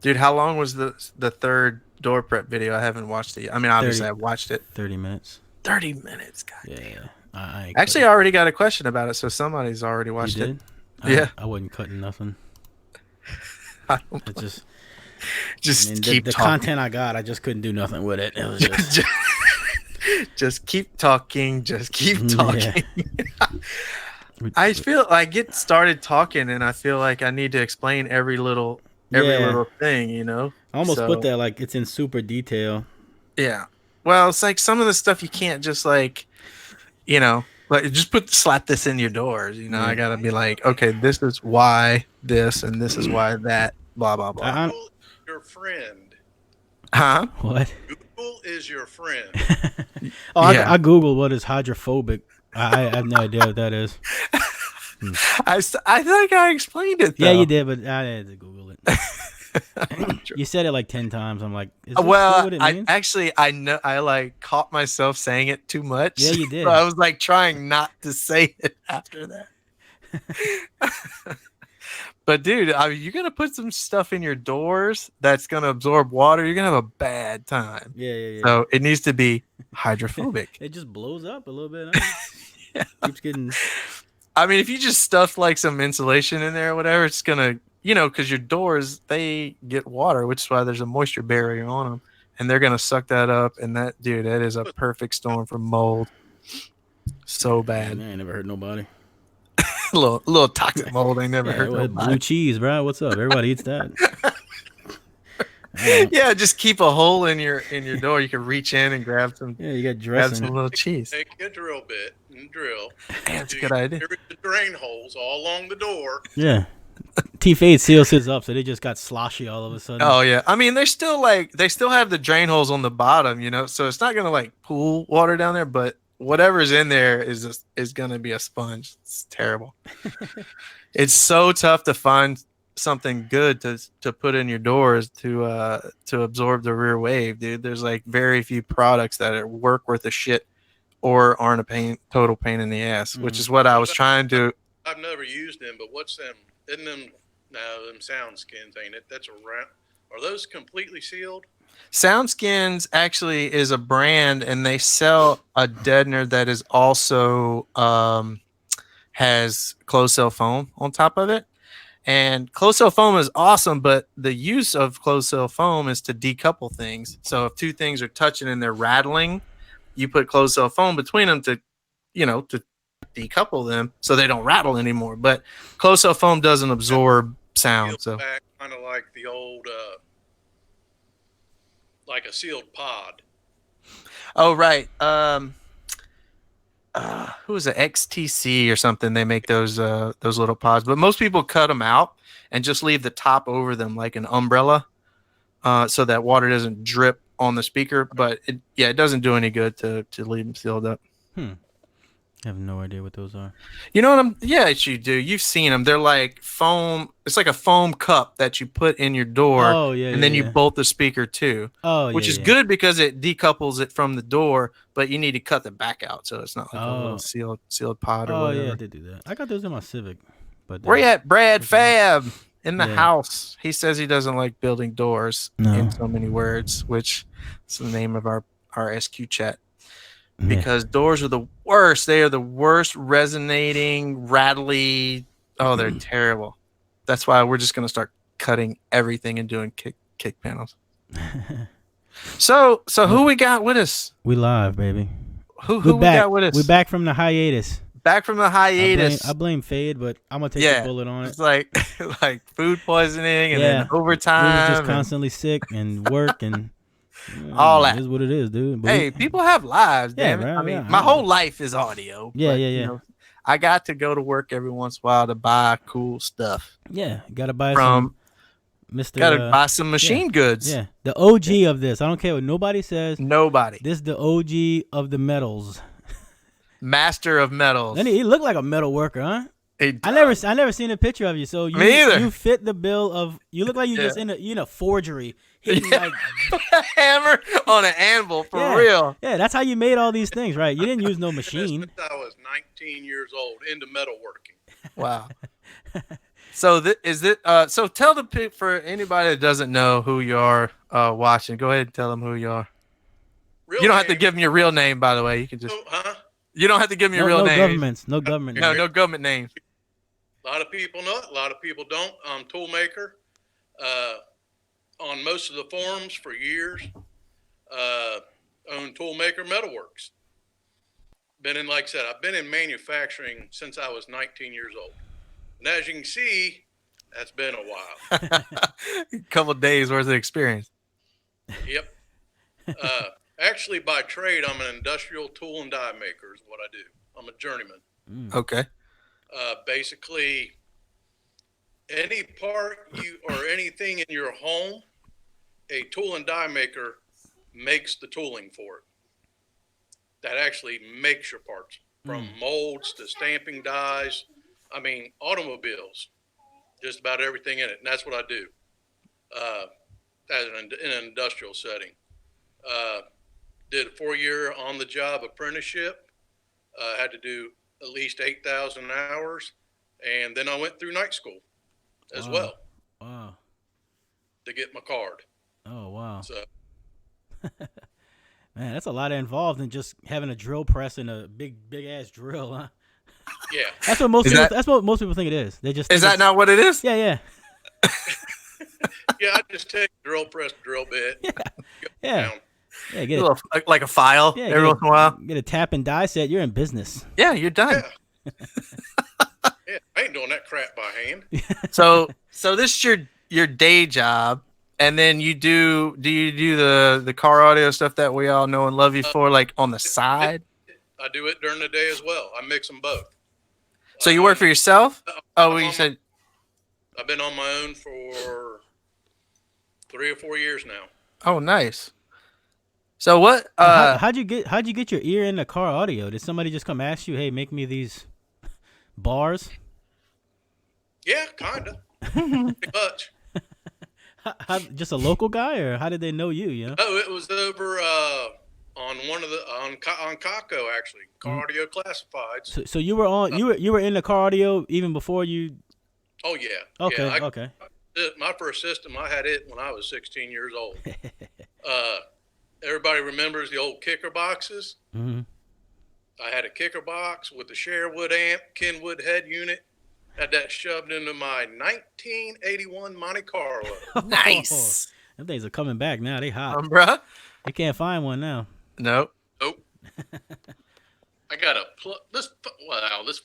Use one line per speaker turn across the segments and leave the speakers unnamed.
Dude, how long was the third door prep video? I haven't watched it yet. I mean, obviously
30,
I watched it.
30 minutes.
30 minutes. God damn.
Yeah, I ain't
Actually,
cutting.
I already got a question about it, so somebody's already
You
watched it.
did?
Yeah.
I wasn't cutting nothing.
I don't
It
blame-
just, I
Just
mean,
keep
the
talking.
content I got, I just couldn't do nothing with it. It was just,
Just keep talking. Just keep
yeah.
talking. I feel I get started talking, and I feel like I need to explain every
Yeah.
little thing, you know.
I almost put
So
that like it's in super detail.
yeah. Well, it's like some of the stuff you can't just like, like just slap this in your doors. You know, I
Yeah.
gotta be like, okay, this is why this, and this is why that. Blah blah blah.
I,
Google is your friend.
Huh?
what?
Google is your friend.
Oh,
Yeah.
I googled what is hydrophobic. I have no idea what that is.
I think I explained it though.
Yeah, you did, but I had to Google it. You said it like 10 times. I'm like, is this really
Well,
what it
I
means?
actually I know I like caught myself saying it too much.
Yeah, you did.
So I was like trying not to say it after that. But dude, I mean, you're gonna put some stuff in your doors that's gonna absorb water. You're gonna have a bad time.
Yeah.
So it needs to be hydrophobic.
It just blows up a little bit. Huh? Keeps getting.
I mean, if you just stuff like some insulation in there or whatever, it's gonna, because your doors they get water, which is why there's a moisture barrier on them, and they're gonna suck that up. And that is a perfect storm for mold. So bad.
Man, I ain't never heard nobody.
little toxic mold. I never heard
Well,
nobody.
blue cheese, bro. What's up? Everybody eats that.
Yeah, just keep a hole in your door. You can reach in and grab some
Yeah, you got
grab some
dressing.
little cheese.
Take a drill bit and drill.
Man, that's a good idea.
There is the drain holes all along the door.
Yeah. T-Fade seals his up, so they just got sloshy all of a sudden.
Oh yeah, I mean they still have the drain holes on the bottom, so it's not gonna like pool water down there, but whatever's in there is gonna be a sponge. It's terrible. It's so tough to find something good to put in your doors to absorb the rear wave, dude. There's like very few products that work worth a shit or aren't a total pain in the ass, which is what I was trying to.
I've never used them, but what's them? Isn't them? No, them sound skins, ain't it? That's a round. Are those completely sealed?
SoundSkins actually is a brand, and they sell a deadener that is also has closed cell foam on top of it. And closed cell foam is awesome, but the use of closed cell foam is to decouple things. So if two things are touching and they're rattling, you put closed cell foam between them to decouple them so they don't rattle anymore. But closed cell foam doesn't absorb sound. So
Kind of like the old, like a sealed pod.
oh right, who was it? XTC or something? They make those little pods, but most people cut them out and just leave the top over them like an umbrella, so that water doesn't drip on the speaker. But it doesn't do any good to leave them sealed up.
I have no idea what those are.
You know what yes, you do. You've seen them. They're like foam. It's like a foam cup that you put in your door.
Oh, yeah,
and then
yeah,
you
yeah.
bolt the speaker too.
Oh,
which
yeah,
is
yeah.
good because it decouples it from the door, but you need to cut the back out so it's not like a
Oh.
little sealed pod or
Oh,
whatever.
yeah, I did do that. I got those in my Civic. But
Where you at, Brad Fab? In the
Yeah.
house. He says he doesn't like building doors
No.
in so many words, which is the name of our SQ chat.
Yeah.
Because doors are the worst. They are the worst resonating, rattly. Oh, they're terrible. That's why we're just gonna start cutting everything and doing kick panels. So who we got with us?
We live, baby.
Who
We
we
back.
got with us?
We back from the hiatus.
Back from the hiatus.
I blame Fade, but I'm gonna take
Yeah.
the bullet on it.
It's like food poisoning and then
We
overtime.
was just
and-
constantly sick and work and
All that.
It is what it is, dude. But
Hey, people have lives,
Yeah,
damn it.
right,
I mean,
yeah,
my
I know.
whole life is audio.
Yeah,
but,
yeah.
I got to go to work every once in a while to buy cool stuff.
yeah, gotta buy
From
some Mr.
gotta buy some machine goods.
Yeah, the OG of this. I don't care what nobody says.
Nobody.
This the OG of the metals.
Master of metals.
And he looked like a metal worker, huh?
It
I never seen a picture of you. So you,
Me either.
You fit the bill of. You look like you just in a forgery, hitting like.
a hammer on an anvil for
Yeah.
real.
Yeah, that's how you made all these things, right? You didn't use no
Since
machine.
I was 19 years old into metalworking.
Wow. So so tell the people, for anybody that doesn't know who you are watching, go ahead and tell them who you are.
Real
You don't have to
name-
give them your real name, by the way. You can just.
Oh, huh?
You don't have to give them your
No,
real
no
name.
governments. No government.
No,
names.
no government names.
A lot of people know it. A lot of people don't. I'm ToolMaker. On most of the forums for years. Own ToolMaker MetalWorkz. Like I said, I've been in manufacturing since I was 19 years old. And as you can see, that's been a while.
A couple of days worth of experience.
Yep. Actually, by trade, I'm an industrial tool and die maker is what I do. I'm a journeyman.
Okay.
Basically, any part or anything in your home, a tool and die maker makes the tooling for it. That actually makes your parts, from molds to stamping dies. I mean, automobiles, just about everything in it. And that's what I do in an industrial setting. Did a 4-year on-the-job apprenticeship. Had to do at least 8,000 hours. And then I went through night school as well.
Wow.
To get my card.
Oh, wow.
So,
man, that's a lot involved in just having a drill press and a big ass drill, huh?
yeah.
That's what most people think it is. They just
Is that not what it is?
Yeah.
Yeah, I just take drill press, drill bit.
Yeah.
Down.
Yeah, get a,
Like a file every once in a while.
Get a tap and die set. You're in business.
Yeah, you're done.
Yeah, I ain't doing that crap by hand.
So this is your day job, and then you do you do the car audio stuff that we all know and love you for, like on the side?
I do it during the day as well. I mix them both.
So you work for yourself? Oh,
I'm
you
on
said.
I've been on my own for 3 or 4 years now.
Oh, nice. So what?
How'd you get your ear in the car audio? Did somebody just come ask you, hey, make me these bars?
Yeah, kinda. Pretty much.
Just a local guy, or how did they know you? You know?
Oh, it was over on one of the on Kako actually, car audio classifieds.
So you were on you were in the car audio even before you.
Oh yeah.
Okay.
Yeah,
Okay.
My first system, I had it when I was 16 years old. Everybody remembers the old kicker boxes.
Mm-hmm.
I had a kicker box with the Sherwood amp, Kenwood head unit. Had that shoved into my 1981 Monte Carlo.
Nice.
Them things are coming back now. They hot.
Bruh.
You can't find one now.
Nope.
Nope. I got a plug. This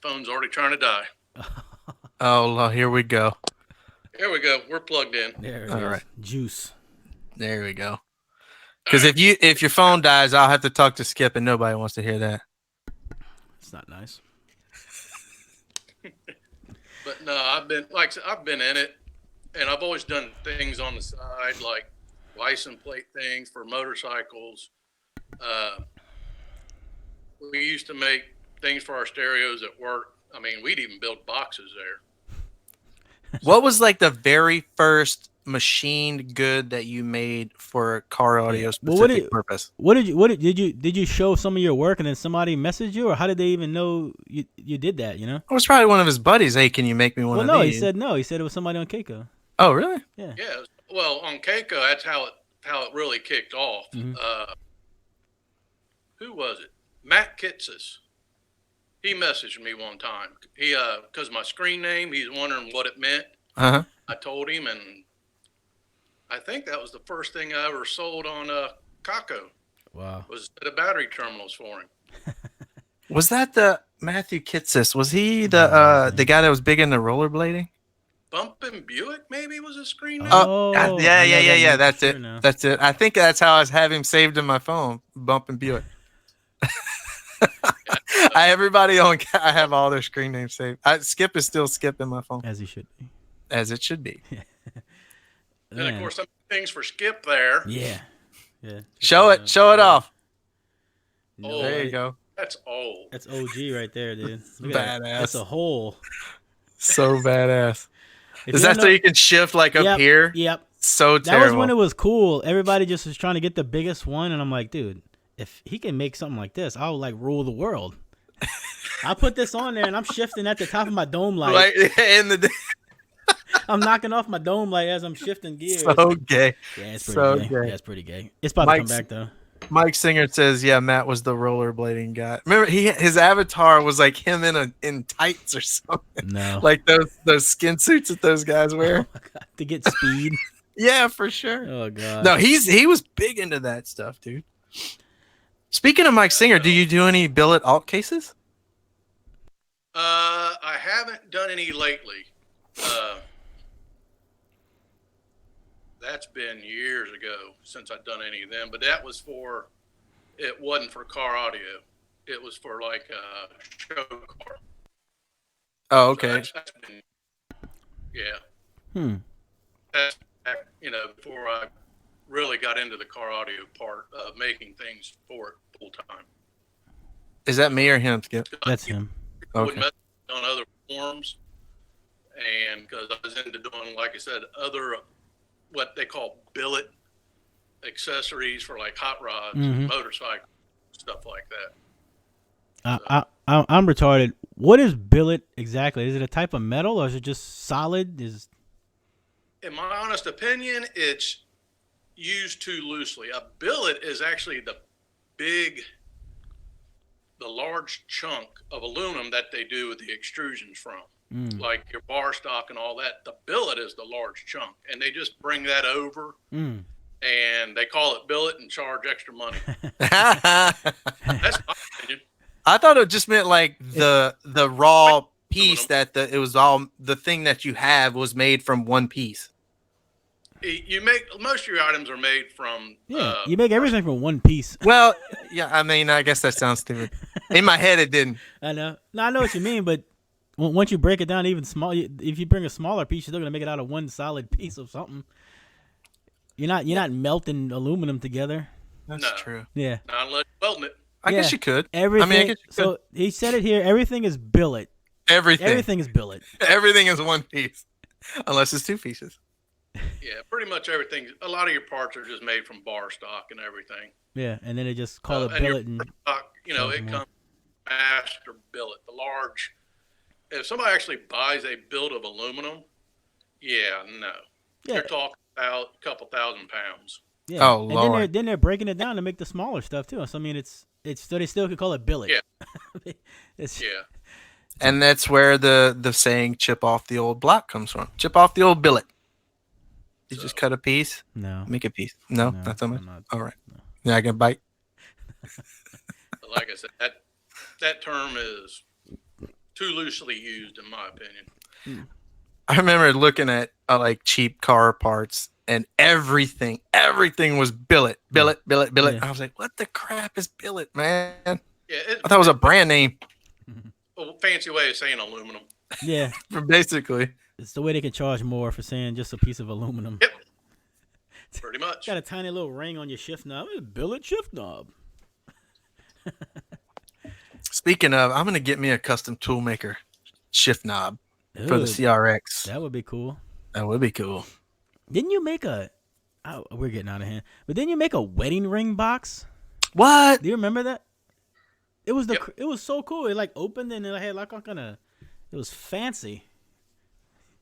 phone's already trying to die.
Oh, here we go.
Here we go. We're plugged in.
There it
All
is.
right.
Juice.
There we go. Because if your phone dies, I'll have to talk to Skip, and nobody wants to hear that.
It's not nice.
But no, I've been in it, and I've always done things on the side, like license plate things for motorcycles. We used to make things for our stereos at work. I mean, we'd even build boxes there.
What was like the very first machined good that you made for a car audio specific purpose?
Did you show some of your work and then somebody messaged you, or how did they even know you did that? You know,
It was probably one of his buddies. Hey, can you make me one of
no,
these?
he said no. He said it was somebody on Keiko.
Oh, really?
Yeah.
Yeah. Well, on Keiko, that's how it really kicked off.
Mhm.
Who was it? Matt Kitsis. He messaged me one time. He because my screen name, he's wondering what it meant.
Uh-huh.
I told him, and I think that was the first thing I ever sold on Kako.
Wow.
Was the battery terminals for him.
Was that the Matthew Kitsis? Was he the guy that was big into rollerblading?
Bumpin' Buick maybe was his screen name.
Oh,
yeah.
I know that name
That's
for
it.
sure now.
That's it. I think that's how I have him saved in my phone. Bumpin' Buick. I have all their screen names saved. Skip is still Skip in my phone,
As he should be.
as it should be.
And of course, some things for Skip there.
Yeah.
Show it off.
Oh,
There you go.
That's old.
That's OG right there, dude. Look at that.
Badass.
That's a hole.
So badass.
If
Is
you
that
don't
so
know-
you can shift like up
Yep,
here?
Yep.
So
That
terrible.
was when it was cool. Everybody just was trying to get the biggest one, and I'm like, dude, if he can make something like this, I'll like rule the world. I put this on there, and I'm shifting at the top of my dome light.
Right in the
I'm knocking off my dome light as I'm shifting gears.
So gay.
Yeah, it's pretty
So
gay.
gay.
Yeah, it's pretty gay. It's about to come
Mike's-
back though.
Mike Singer says, "Yeah, Matt was the rollerblading guy. Remember, his avatar was like him in tights or something,
No.
like those skin suits that those guys wear.
To get speed.
Yeah, for sure.
Oh god.
No, he was big into that stuff, dude. Speaking of Mike Singer, do you do any billet alt cases?
I haven't done any lately. That's been years ago since I've done any of them, but that was it wasn't for car audio. It was for like a show car.
Oh,
So
okay.
that's been, yeah.
Hmm.
That's, before I really got into the car audio part of making things for it full time.
Is that me or him, Skip?
That's him.
I would
Okay.
mess on other forums, and because I was into doing, like I said, other what they call billet accessories for like hot rods, and motorcycles, stuff like that.
I'm retarded. What is billet exactly? Is it a type of metal or is it just solid?
In my honest opinion, it's used too loosely. A billet is actually the large chunk of aluminum that they do the extrusions from, like your bar stock and all that. The billet is the large chunk, and they just bring that over, and they call it billet and charge extra money. That's my opinion.
I thought it just meant like the raw piece that it was all the thing that you have was made from one piece.
You make most of your items are made from.
You make everything from one piece.
Well, yeah, I mean, I guess that sounds stupid. In my head, it didn't.
I know. No, I know what you mean, but once you break it down even small, if you bring a smaller piece, you're still gonna make it out of one solid piece of something. You're not melting aluminum together.
That's
No.
true.
Yeah.
Not unless you're welding it.
I guess you could.
Everything.
I mean, I guess you could.
So he said it here. Everything is billet.
Everything.
Everything is billet.
Everything is one piece, unless it's two pieces.
Yeah, pretty much everything. A lot of your parts are just made from bar stock and everything.
Yeah, and then they just call it
And your
billet and
stock,
charge
it
more.
comes master billet, the large. If somebody actually buys a billet of aluminum, yeah, no,
yeah,
you're talking about a couple thousand pounds.
yeah.
Oh,
and
Lord.
then they're breaking it down to make the smaller stuff too. So I mean, it's so they still could call it billet.
Yeah.
It's,
Yeah,
And that's where the saying "chip off the old block" comes from. Chip off the old billet. You just cut a piece,
No.
make a piece. No,
No,
not so much.
I'm not.
All right. Yeah, I can bite.
but like I said, that term is too loosely used, in my opinion.
I remember looking at like cheap car parts, and everything was billet.
Yeah.
I was like, what the crap is billet, man?
Yeah,
I thought it was a brand name,
a fancy way of saying aluminum.
Yeah,
basically.
it's the way they can charge more for saying just a piece of aluminum.
Yep, pretty much.
Got a tiny little ring on your shift knob. It's a billet shift knob.
Speaking of, I'm gonna get me a custom ToolMaker shift knob for the
Ooh,
CRX.
That would be cool.
That would be cool.
Didn't you make a? Oh, we're getting out of hand. But didn't you make a wedding ring box?
What?
Do you remember that? It was
Yep.
it was so cool. It like opened and it had like all kind of. It was fancy.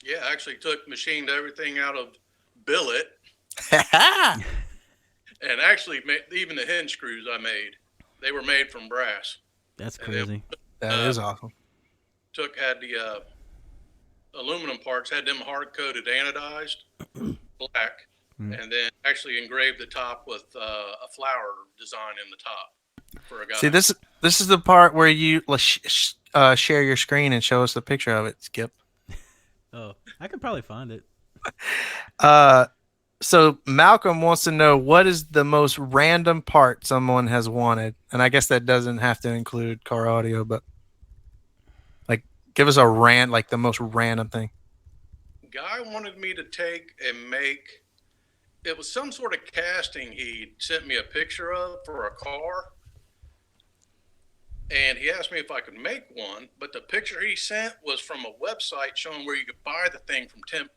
Yeah, I actually machined everything out of billet,
That's
and actually even the hinge screws I made, they were made from brass.
That's
And then
crazy.
awesome.
Had the aluminum parts, had them hard coated anodized black, and then actually engraved the top with a flower design in the top for a guy.
See, this is the part where you share your screen and show us the picture of it, Skip.
Oh, I could probably find it.
So Malcolm wants to know what is the most random part someone has wanted, and I guess that doesn't have to include car audio, but like give us like the most random thing.
Guy wanted me to take and make. It was some sort of casting he sent me a picture of for a car. And he asked me if I could make one, but the picture he sent was from a website showing where you could buy the thing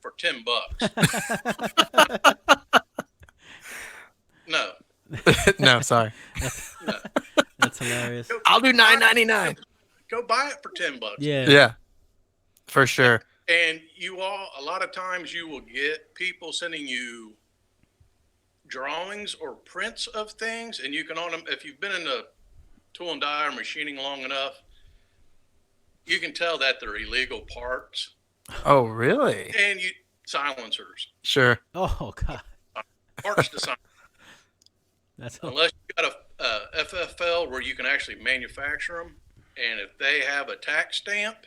for $10. No,
No, sorry.
no.
That's hilarious.
I'll do $9.99.
Go buy it for $10.
Yeah.
Yeah, for sure.
And a lot of times you will get people sending you drawings or prints of things, and you can on them. If you've been in the tool and die or machining long enough, you can tell that they're illegal parts.
Oh, really?
And silencers.
Sure.
Oh God.
Parts to silence.
That's
Unless you got a FFL where you can actually manufacture them, and if they have a tax stamp,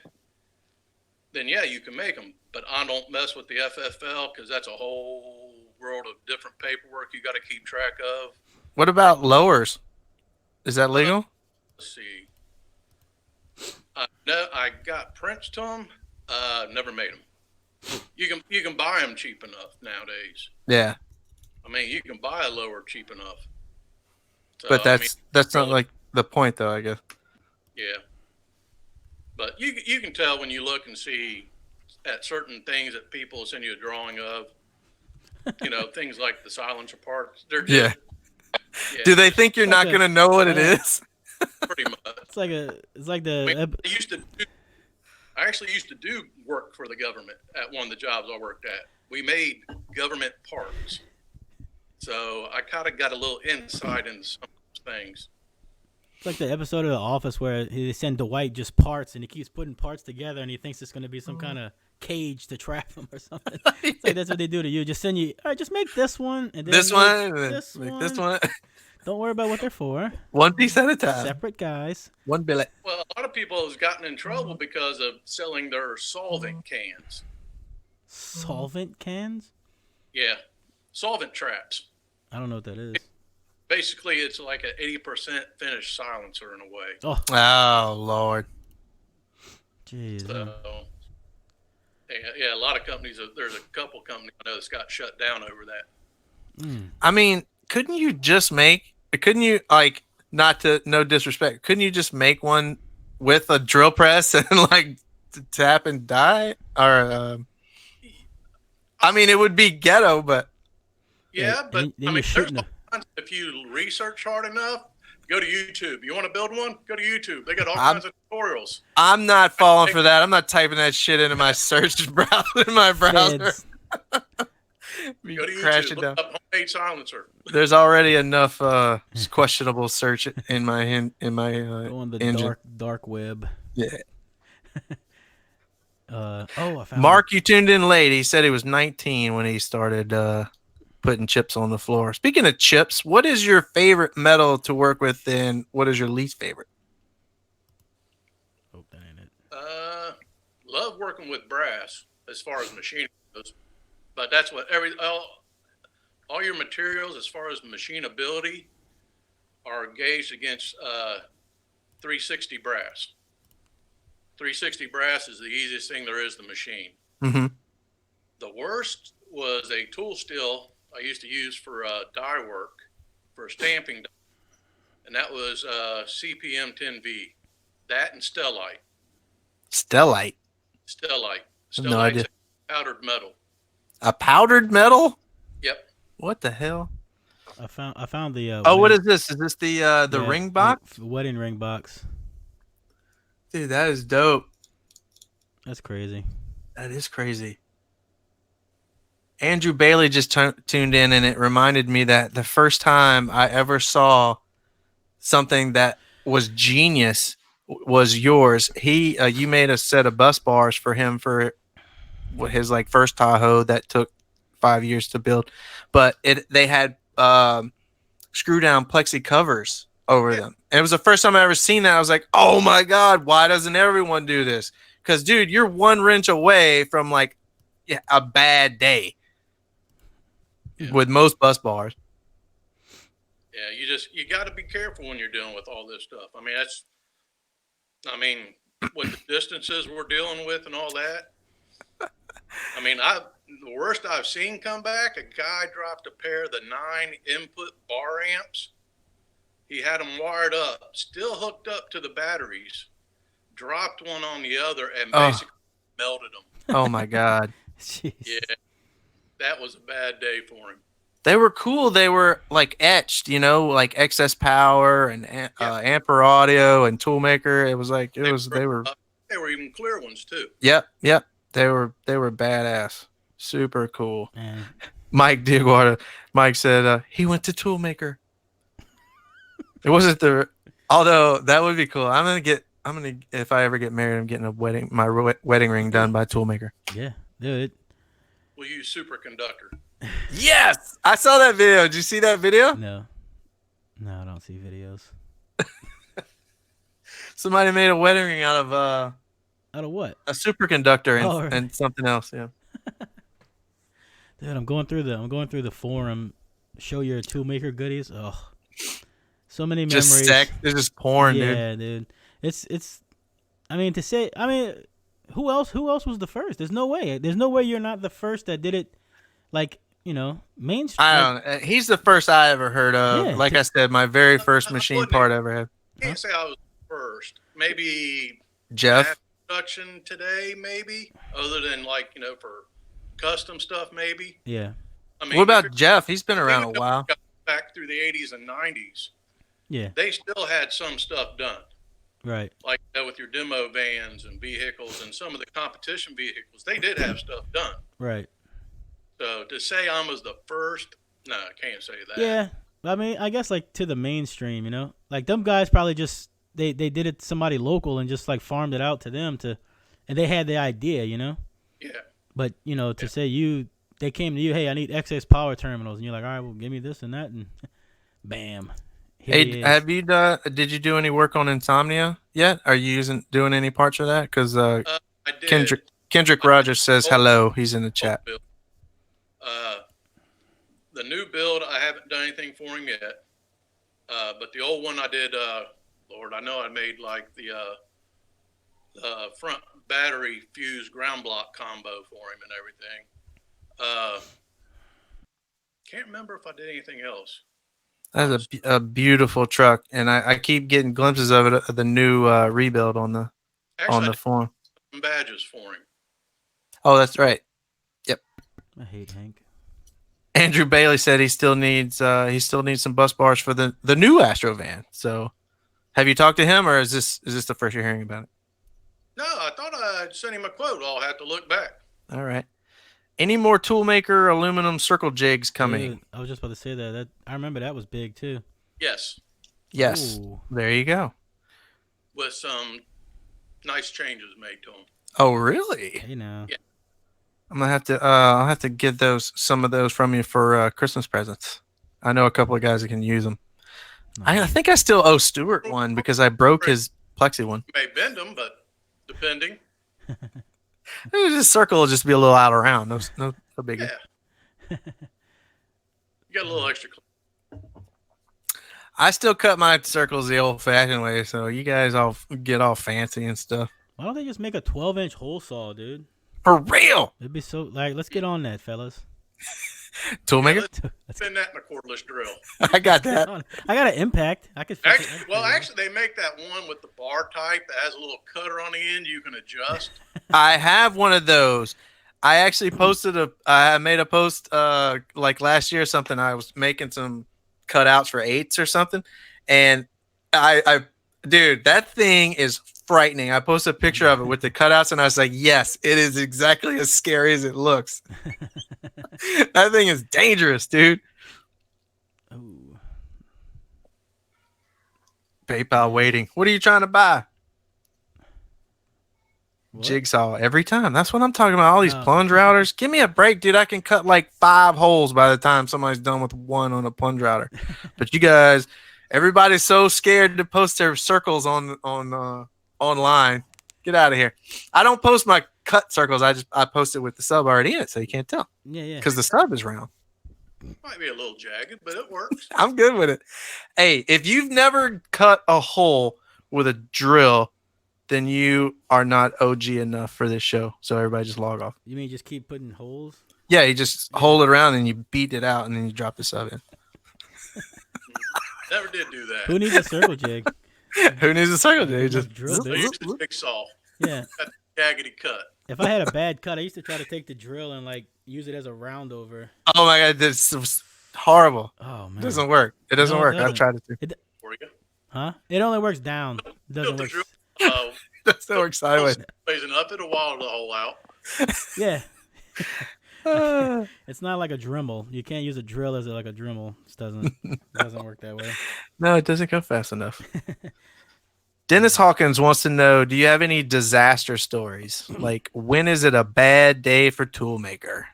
then yeah, you can make them. But I don't mess with the FFL because that's a whole world of different paperwork you got to keep track of.
What about lowers? Is that legal?
Let's see. No, I got prints to them. Never made them. You can buy them cheap enough nowadays.
Yeah.
I mean, you can buy a lower cheap enough. So,
But that's not like the point, though, I guess.
Yeah. But you can tell when you look and see at certain things that people send you a drawing of, things like the silencer parts. They're just, yeah.
Do they think you're not going to know what it is?
Pretty much.
It's like
I actually used to do work for the government at one of the jobs I worked at. We made government parts. So I kind of got a little insight into some of those things.
It's like the episode of The Office where they send Dwight just parts, and he keeps putting parts together, and he thinks it's going to be some kind of cage to trap him or something. It's like that's what they do to you. Just send you, all right, just make this one, and then
this one,
this one. Don't worry about what they're for.
One piece at a time.
Separate guys.
One billet.
Well, a lot of people have gotten in trouble because of selling their solvent cans.
Solvent cans?
Yeah, solvent traps.
I don't know what that is.
Basically, it's like an 80% finished silencer in a way.
Oh Lord.
Jeez.
So, yeah, a lot of companies. There's a couple companies I know that's got shut down over that.
I mean, couldn't you just no disrespect, couldn't you just make one with a drill press and like tap and die? Or I mean, it would be ghetto, but
yeah, but
then
I mean,
you're
there's if you research hard enough, go to YouTube. You want to build one? Go to YouTube. They got all kinds of tutorials.
I'm not falling for that. I'm not typing that shit into my search browser. In my browser.
Go to YouTube. Look up homemade silencer.
There's already enough questionable search in my
Go on the
engine.
dark web.
Yeah.
I found
Mark, you tuned in late. He said he was 19 when he started putting chips on the floor. Speaking of chips, what is your favorite metal to work with, and what is your least favorite?
Hope that ain't it.
Love working with brass as far as machining goes, but that's what all your materials as far as machinability are gauged against 360 brass. 360 brass is the easiest thing there is to machine.
Mm-hmm.
The worst was a tool steel I used to use for die work, for stamping, and that was CPM 10V. That and stellite.
Stellite.
No idea. Powdered metal.
A powdered metal?
Yep.
What the hell?
I found the.
What is this? Is this the ring box?
Wedding ring box.
Dude, that is dope.
That's crazy.
That is crazy. Andrew Bailey just tuned in, and it reminded me that the first time I ever saw something that was genius was yours. You made a set of bus bars for him for his like first Tahoe that took 5 years to build, but they had screw down plexi covers over them, and it was the first time I ever seen that. I was like, oh my god, why doesn't everyone do this? Because dude, you're one wrench away from like a bad day. Yeah. With most bus bars.
Yeah, you got to be careful when you're dealing with all this stuff. I mean, with the distances we're dealing with and all that. I mean, the worst I've seen come back, a guy dropped a pair of the 9 input bar amps. He had them wired up, still hooked up to the batteries, dropped one on the other, and basically melted them.
Oh my god.
Jeez.
Yeah. That was a bad day for him.
They were cool. They were like etched, like Excess Power and Amper Audio and ToolMaker. It was like they were
even clear ones too.
Yep. They were badass. Super cool.
Man,
Mike Digwater. Mike said he went to ToolMaker. It wasn't the. Although that would be cool. If I ever get married, I'm getting my wedding ring done by ToolMaker.
yeah, dude.
We'll use superconductor.
Yes, I saw that video. Did you see that video?
No, I don't see videos.
Somebody made a wedding ring out
Out of what?
a superconductor and,
Right.
and something else. Yeah.
Dude, I'm going through the forum. Show your ToolMaker goodies. Oh, so many memories.
Just sex. It's just porn, dude.
Yeah, dude. It's. I mean, who else was the first? There's no way. There's no way you're not the first that did it. Like, mainstream.
I don't know. He's the first I ever heard of.
Yeah,
Like I said, my very first machine part I ever had.
I can't say I was first. Maybe
Jeff.
mass production today, maybe, other than for custom stuff, maybe.
Yeah.
I mean,
What about Jeff? He's been around
even
a while.
back through the 80s and 90s,
Yeah.
they still had some stuff done.
Right.
Like with your demo vans and vehicles and some of the competition vehicles, they did have stuff done.
Right.
So to say I was the first, no, I can't say that.
Yeah. I mean, I guess like to the mainstream, like them guys probably just they did it to somebody local and just like farmed it out to them and they had the idea,
Yeah.
But to say they came to you, hey, I need XS power terminals, and you're like, all right, well, give me this and that, and bam.
Hey, did you do any work on Insomnia yet? Are you doing any parts of that? Because
I did.
Kendrick Rogers says hello. He's in the chat.
The new build, I haven't done anything for him yet. But the old one I did, Lord, I know I made like the front battery fuse ground block combo for him and everything. Can't remember if I did anything else.
That's a beautiful truck, and I keep getting glimpses of it, the new rebuild on the forum.
Some badges for him.
Oh, that's right. Yep.
I hate Hank.
Andrew Bailey said he still needs some bus bars for the new Astro van. So, have you talked to him, or is this the first you're hearing about it?
No, I thought I sent him a quote. I'll have to look back.
All right. Any more ToolMaker aluminum circle jigs coming?
Dude, I was just about to say that. I remember that was big too.
Yes.
Yes.
Ooh.
There you go.
With some nice changes made to them.
Oh, really?
Hey now.
Yeah.
I'm gonna have to. I'll have to get some of those from you for Christmas presents. I know a couple of guys that can use them. I think I still owe Stuart one because I broke his plexi one.
You may bend them, but depending.
This circle will just be a little out around. No biggie.
Yeah. You got a little extra.
I still cut my circles the old-fashioned way, so you guys all get all fancy and stuff.
Why don't they just make a 12-inch hole saw, dude?
For real.
It'd be so like, let's get on that, fellas.
ToolMaker.
Spin that in a cordless drill.
I got that.
I got an impact. I could.
Actually, they make that one with the bar type that has a little cutter on the end you can adjust.
I have one of those. I actually I made a post like last year or something. I was making some cutouts for 8s or something, and dude, that thing is frightening. I posted a picture of it with the cutouts, and I was like, yes, it is exactly as scary as it looks. That thing is dangerous, dude.
Ooh.
PayPal waiting. What are you trying to buy?
What?
Jigsaw every time. That's what I'm talking about. All these plunge routers. Give me a break, dude. I can cut like 5 holes by the time somebody's done with one on a plunge router. But you guys, everybody's so scared to post their circles on online. Get out of here. I don't post my cut circles. I post it with the sub already in it, so you can't tell.
Yeah.
Because the sub is round.
Might be a little jagged, but it works.
I'm good with it. Hey, if you've never cut a hole with a drill, then you are not OG enough for this show. So everybody just log off.
You mean just keep putting holes?
Yeah, you just hold it around and you beat it out and then you drop the sub in.
Never did do that.
Who needs a circle jig?
Who needs a circle jig?
Just
Just
drill
I
bit.
used to jigsaw.
Yeah.
Got the jaggedy cut.
If I had a bad cut, I used to try to take the drill and like use it as a round over.
Oh my god, this is horrible.
Oh man.
It doesn't work. It doesn't
No, it
work.
doesn't.
I've tried it too.
For you.
Huh? It only works down. It doesn't
Built the
work.
drill.
It doesn't work sideways.
Raising up, it'll wall the hole out.
Yeah.
Uh,
It's not like a Dremel. You can't use a drill as like a Dremel. It doesn't work that way.
no, it doesn't go fast enough. Dennis Hawkins wants to know, do you have any disaster stories? Like, when is it a bad day for ToolMaker?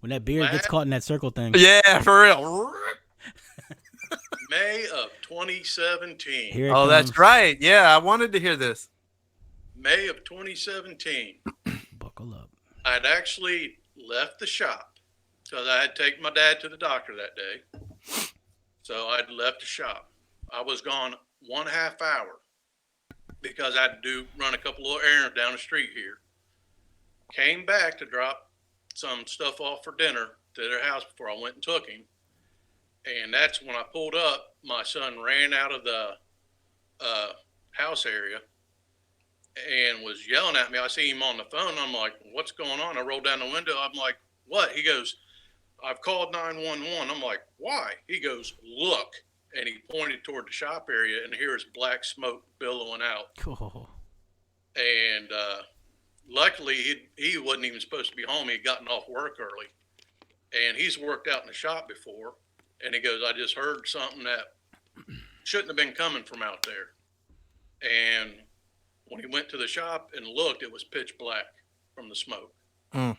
When that beard gets caught in that circle thing.
Yeah, for real.
May of 2017.
Here it
Oh, that's
comes.
right. Yeah, I wanted to hear this.
May of 2017.
Buckle up.
I'd actually left the shop because I had taken my dad to the doctor that day. So I'd left the shop. I was gone 1.5 hour because I had to run a couple of errands down the street here. Came back to drop some stuff off for dinner to their house before I went and took him. And that's when I pulled up. My son ran out of the house area and was yelling at me. I see him on the phone. I'm like, what's going on? I rolled down the window. I'm like, what? He goes, I've called 911. I'm like, why? He goes, look. And he pointed toward the shop area, and here's black smoke billowing out.
Cool.
And luckily, he wasn't even supposed to be home. He'd gotten off work early. And he's worked out in the shop before. And he goes, I just heard something that shouldn't have been coming from out there. And when he went to the shop and looked, it was pitch black from the smoke.
Mm.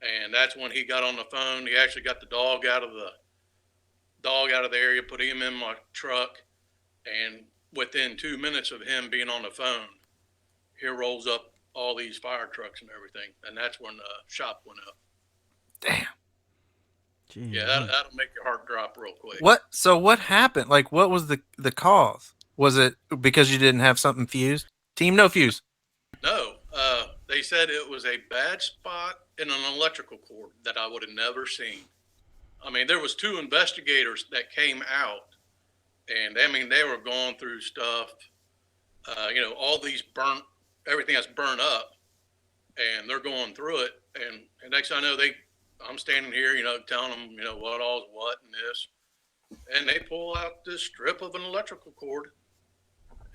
And that's when he got on the phone. He actually got the dog out of the area, put him in my truck, and within 2 minutes of him being on the phone, here rolls up all these fire trucks and everything, and that's when the shop went up.
Damn.
Jeez,
Yeah, that'll make your heart drop real quick.
What? So what happened? Like, what was the cause? Was it because you didn't have something fused? Team no fuse.
No, they said it was a bad spot in an electrical cord that I would have never seen. I mean, there was 2 investigators that came out, and I mean, they were going through stuff, all these everything that's burnt up, and they're going through it. And next thing I know, I'm standing here, telling them, what all's what and this, and they pull out this strip of an electrical cord,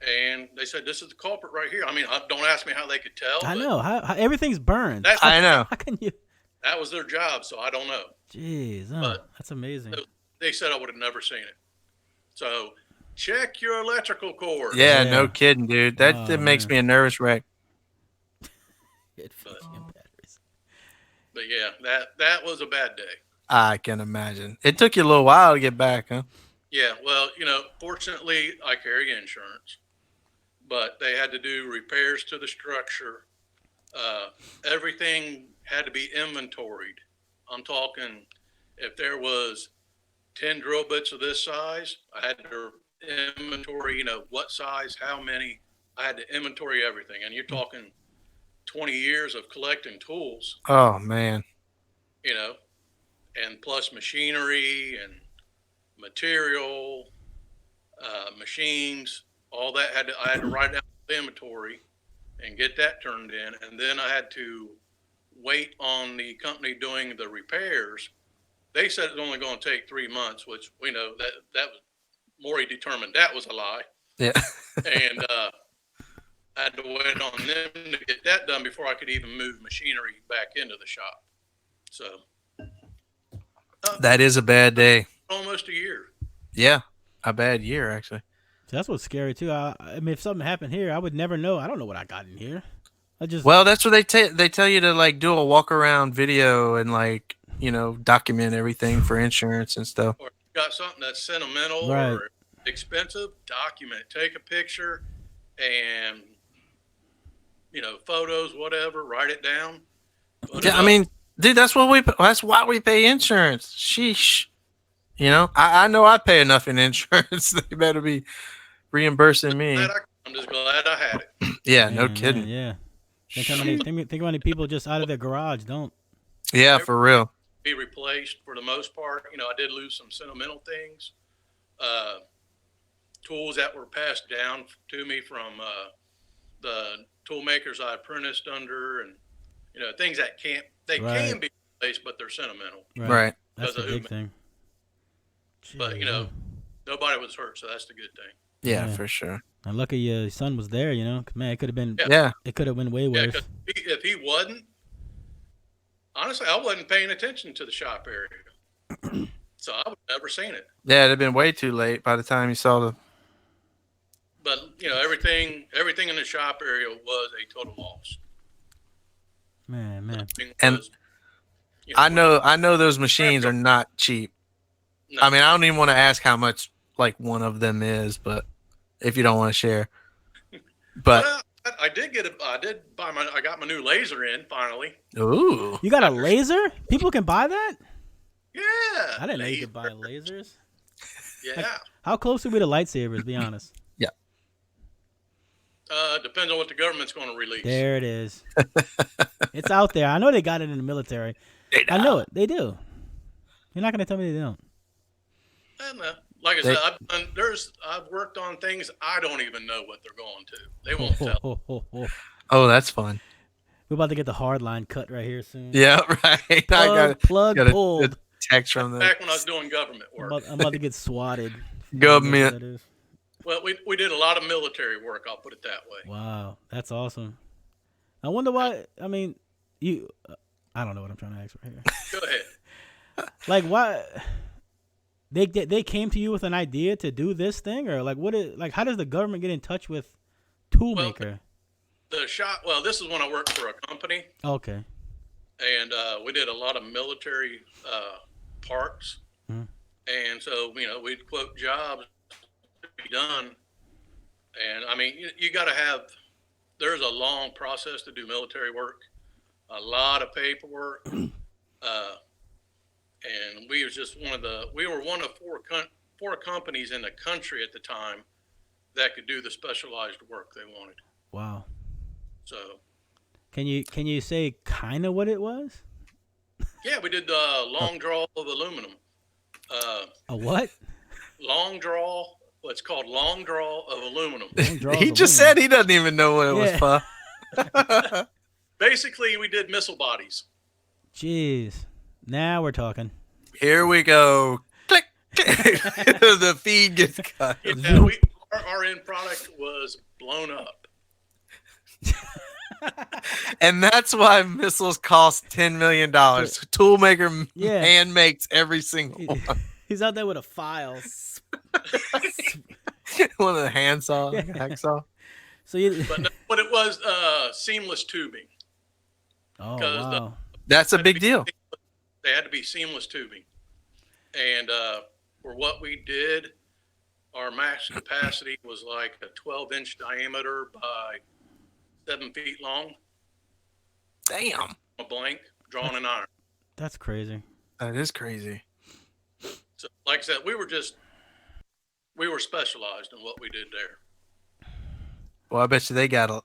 and they said, this is the culprit right here. I mean, don't ask me how they could tell.
I know how everything's burned.
I know.
How can you?
That was their job, so I don't know.
Jeez, that's amazing.
They said I would have never seen it. So check your electrical cord.
Yeah,
Yeah.
no kidding, dude. That makes me a nervous wreck.
Batteries.
But yeah, that was a bad day.
I can imagine. It took you a little while to get back, huh?
Yeah, well, fortunately, I carry insurance, but they had to do repairs to the structure. Everything had to be inventoried. I'm talking, if there was 10 drill bits of this size, I had to inventory, what size, how many. I had to inventory everything. And you're talking 20 years of collecting tools,
Oh man.
and plus machinery and material, machines, all that. I had to write down the inventory and get that turned in. And then I had to wait on the company doing the repairs. They said it was only going to take 3 months, which we know that was Maury determined that was a lie.
Yeah.
And I had to wait on them to get that done before I could even move machinery back into the shop. So
That is a bad day.
almost a year.
Yeah. A bad year, actually.
So that's what's scary too. I mean, if something happened here, I would never know. I don't know what I got in here.
Well, that's what they tell you to like do a walk around video and like, document everything for insurance and stuff.
Or you got something that's sentimental
Right.
or expensive, document, take a picture and, photos, whatever, write it down.
Yeah, I mean, dude, that's why we pay insurance. Sheesh. I know I pay enough in insurance. They better be reimbursing me.
I'm just glad I had it.
Yeah, no
Man,
kidding.
yeah. Think how many people just out of their garage don't.
Yeah, for real.
Be replaced for the most part. I did lose some sentimental things, tools that were passed down to me from the tool makers I apprenticed under, and things that can be replaced, but they're sentimental.
Right.
That's the
Because of
big thing.
But
Jeez,
nobody was hurt, so that's the good thing.
Yeah,
Yeah.
for sure.
And lucky your son was there. 'Cause, man, it could have been.
Yeah.
It could have been way
Yeah,
worse.
'cause if he wasn't, honestly, I wasn't paying attention to the shop area, so I would have never seen it.
Yeah, it'd have been way too late by the time you saw the.
But everything in the shop area was a total loss.
Man.
And
Was,
I know those machines are not cheap.
no.
I mean, I don't even want to ask how much like one of them is, but if you don't want to share, but
Well, I did I got my new laser in finally.
ooh,
You got a laser? People can buy that?
Yeah.
I didn't know you could buy lasers.
Yeah.
How close are we to lightsabers? Be honest.
Depends on what the government's going to release.
There it is. It's out there. I know they got it in the military. I know it. They do. You're not going to tell me they don't.
And, like I said, I've worked on things I don't even know what they're going to. They won't tell.
Oh, that's fun.
We're about to get the hard line cut right here soon.
Yeah, right.
Plug
got
pulled.
a text from the
Back when I was doing government work.
I'm about to get swatted.
government.
Well, we did a lot of military work. I'll put it that way.
Wow, that's awesome. I wonder why. I mean, I don't know what I'm trying to ask right here.
Go ahead.
Like, why they came to you with an idea to do this thing, or how does the government get in touch with ToolMaker?
The shop. Well, this is when I worked for a company,
Okay.
and we did a lot of military parts, and so we'd quote jobs to be done, and I mean you got to have. There's a long process to do military work, a lot of paperwork, and we were one of four companies in the country at the time that could do the specialized work they wanted.
Wow.
So,
can you say kind of what it was?
yeah, we did long draw of aluminum.
A what?
Long draw. What's called long draw of aluminum.
He just said he doesn't even know what it was for.
Basically, we did missile bodies.
Jeez. Now we're talking.
Here we go. Click. The feed gets cut.
Yeah, our end product was blown up.
And that's why missiles cost $10 million. ToolMaker hand makes every single one.
He's out there with a file.
One of the handsaw, hacksaw.
So
but it was seamless tubing.
Oh wow.
That's a big deal.
They had to be seamless tubing, and for what we did, our max capacity was like a 12-inch diameter by 7 feet long.
Damn.
A blank drawn in iron.
That's crazy.
That is crazy.
So, like I said, we were specialized in what we did there.
Well, I bet you they got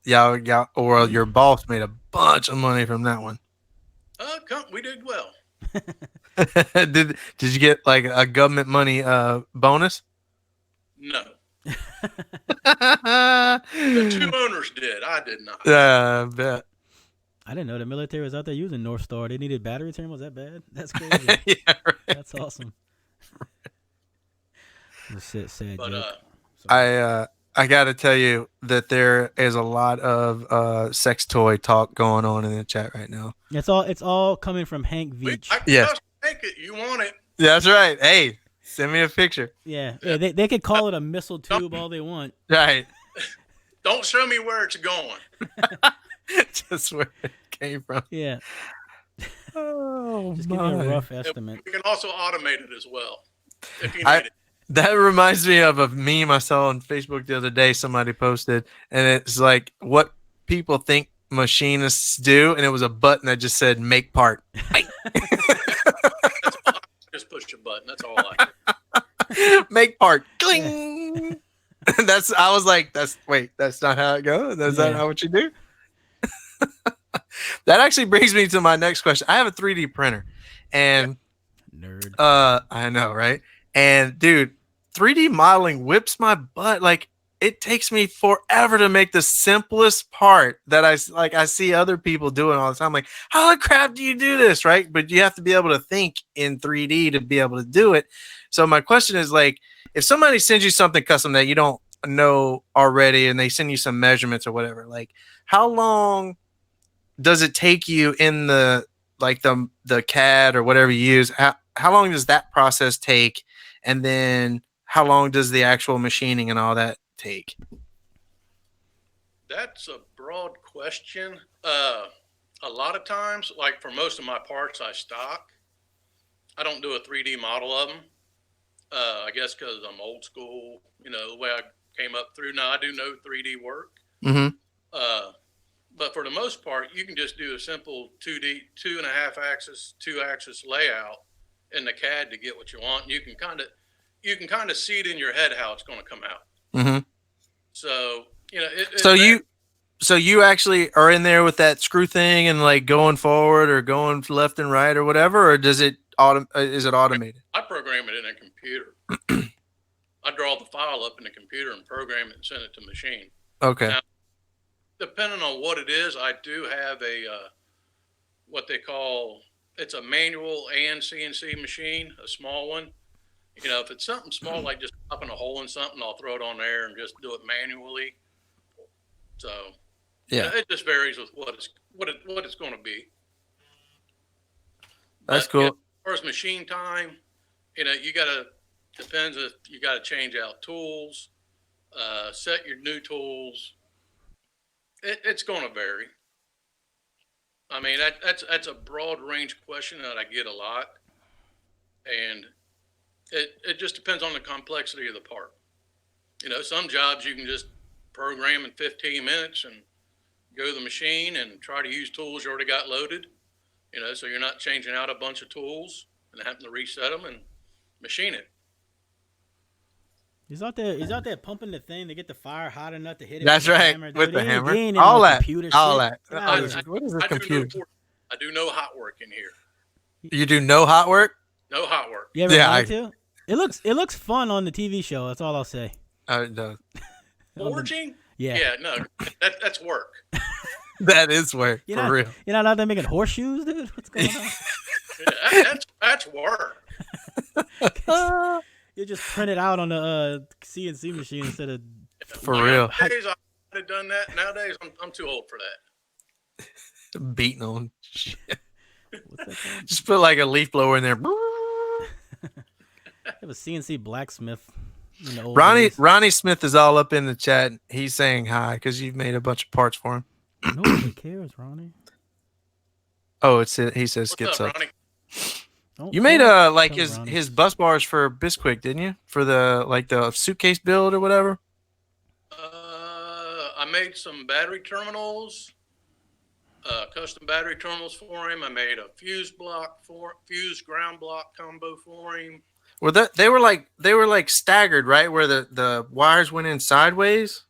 or your boss made a bunch of money from that one.
We did well.
Did you get like a government money bonus?
No. The two owners did. I did not.
Yeah, I bet.
I didn't know the military was out there using North Star. They needed battery terminals. That bad? That's crazy.
Yeah, right.
That's awesome. Sad
But
joke.
I got to tell you that there is a lot of sex toy talk going on in the chat right now.
It's all coming from Hank Veach.
I can just make it. You want it?
That's right. Hey, send me a picture.
Yeah. They could call it a missile tube all they want.
Right.
Don't show me where it's going.
Just where it came from.
Yeah.
Oh,
just give me a rough estimate.
We can also automate it as well if you need it.
That reminds me of a meme I saw on Facebook the other day. Somebody posted, and it's like what people think machinists do, and it was a button that just said "make part."
Just push a button. That's all I do.
Make part. Cling. I was like, that's not how it goes. Is that not what you do? That actually brings me to my next question. I have a 3D printer, and
nerd.
I know, right? And dude, 3D modeling whips my butt. Like it takes me forever to make the simplest part that I see other people doing all the time. Like, how the crap do you do this, right? But you have to be able to think in 3D to be able to do it. So my question is like, if somebody sends you something custom that you don't know already, and they send you some measurements or whatever, like how long does it take you in the like the CAD or whatever you use, how long does that process take? And then how long does the actual machining and all that take?
That's a broad question. A lot of times, like for most of my parts I stock, I don't do a 3D model of them. I guess because I'm old school, the way I came up through. Now I do no 3D work.
Mm-hmm.
But for the most part, you can just do a simple 2D, 2.5 axis, 2-axis layout in the CAD to get what you want. You can kind of see it in your head how it's going to come out.
Mm-hmm.
So,
So you actually are in there with that screw thing and like going forward or going left and right or whatever, or is it automated?
I program it in a computer. I draw the file up in the computer and program it and send it to machine.
Okay.
Now, depending on what it is, I do have what they call, it's a manual and CNC machine, a small one. If it's something small like just popping a hole in something, I'll throw it on there and just do it manually. So
yeah,
it just varies with what it's going to be.
That's cool.
As far as machine time, depends if you got to change out tools, set your new tools. It's going to vary. I mean, that's a broad range question that I get a lot, and it just depends on the complexity of the part. Some jobs you can just program in 15 minutes and go to the machine and try to use tools you already got loaded. So you're not changing out a bunch of tools and having to reset them and machine it.
He's out there pumping the thing to get the fire hot enough to hit it.
That's
with
right,
the hammer,
with the
He
hammer.
ain't
All that.
All
that. What is a computer?
I do no hot work in here.
You do no hot work?
No hot work.
You ever wanted to? It looks fun on the TV show. That's all I'll say.
It does.
Forging?
Yeah.
Yeah, no, that's work.
That is work, for real.
You're not out there making horseshoes, dude? What's going on?
That's work.
You just print it out on the CNC machine instead of...
For real.
Nowadays, I would have done that. Nowadays, I'm too old for that.
Beating on shit.
What's that called?
Just put like a leaf blower in there.
I have a CNC blacksmith.
Ronnie Smith is all up in the chat. He's saying hi because you've made a bunch of parts for him.
Nobody cares, Ronnie.
Oh, he says skips up.
Ronnie?
You made his bus bars for Bisquick, didn't you? For the suitcase build or whatever.
I made some battery terminals, custom battery terminals for him. I made a fuse ground block combo for him.
Well, they were like staggered, right? Where the wires went in sideways,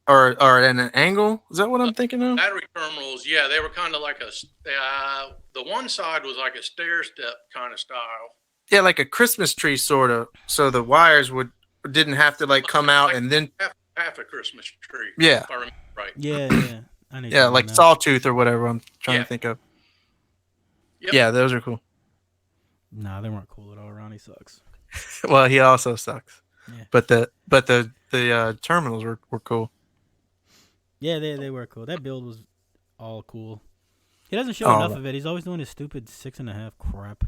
or at an angle. Is that what I'm thinking of?
Battery terminals, yeah, they were kind of like the one side was like a stair step kind of style.
Yeah, like a Christmas tree sort of. So the wires didn't have to come out and then
half a Christmas tree.
Yeah.
If I remember right.
Yeah.
Yeah, like sawtooth or whatever I'm trying to think of.
Yep.
Yeah, those are cool.
Nah, they weren't cool at all. Ronnie sucks.
Well, he also sucks.
Yeah.
But the terminals were cool.
Yeah, they were cool. That build was all cool. He doesn't show enough of it. He's always doing his stupid 6.5 crap.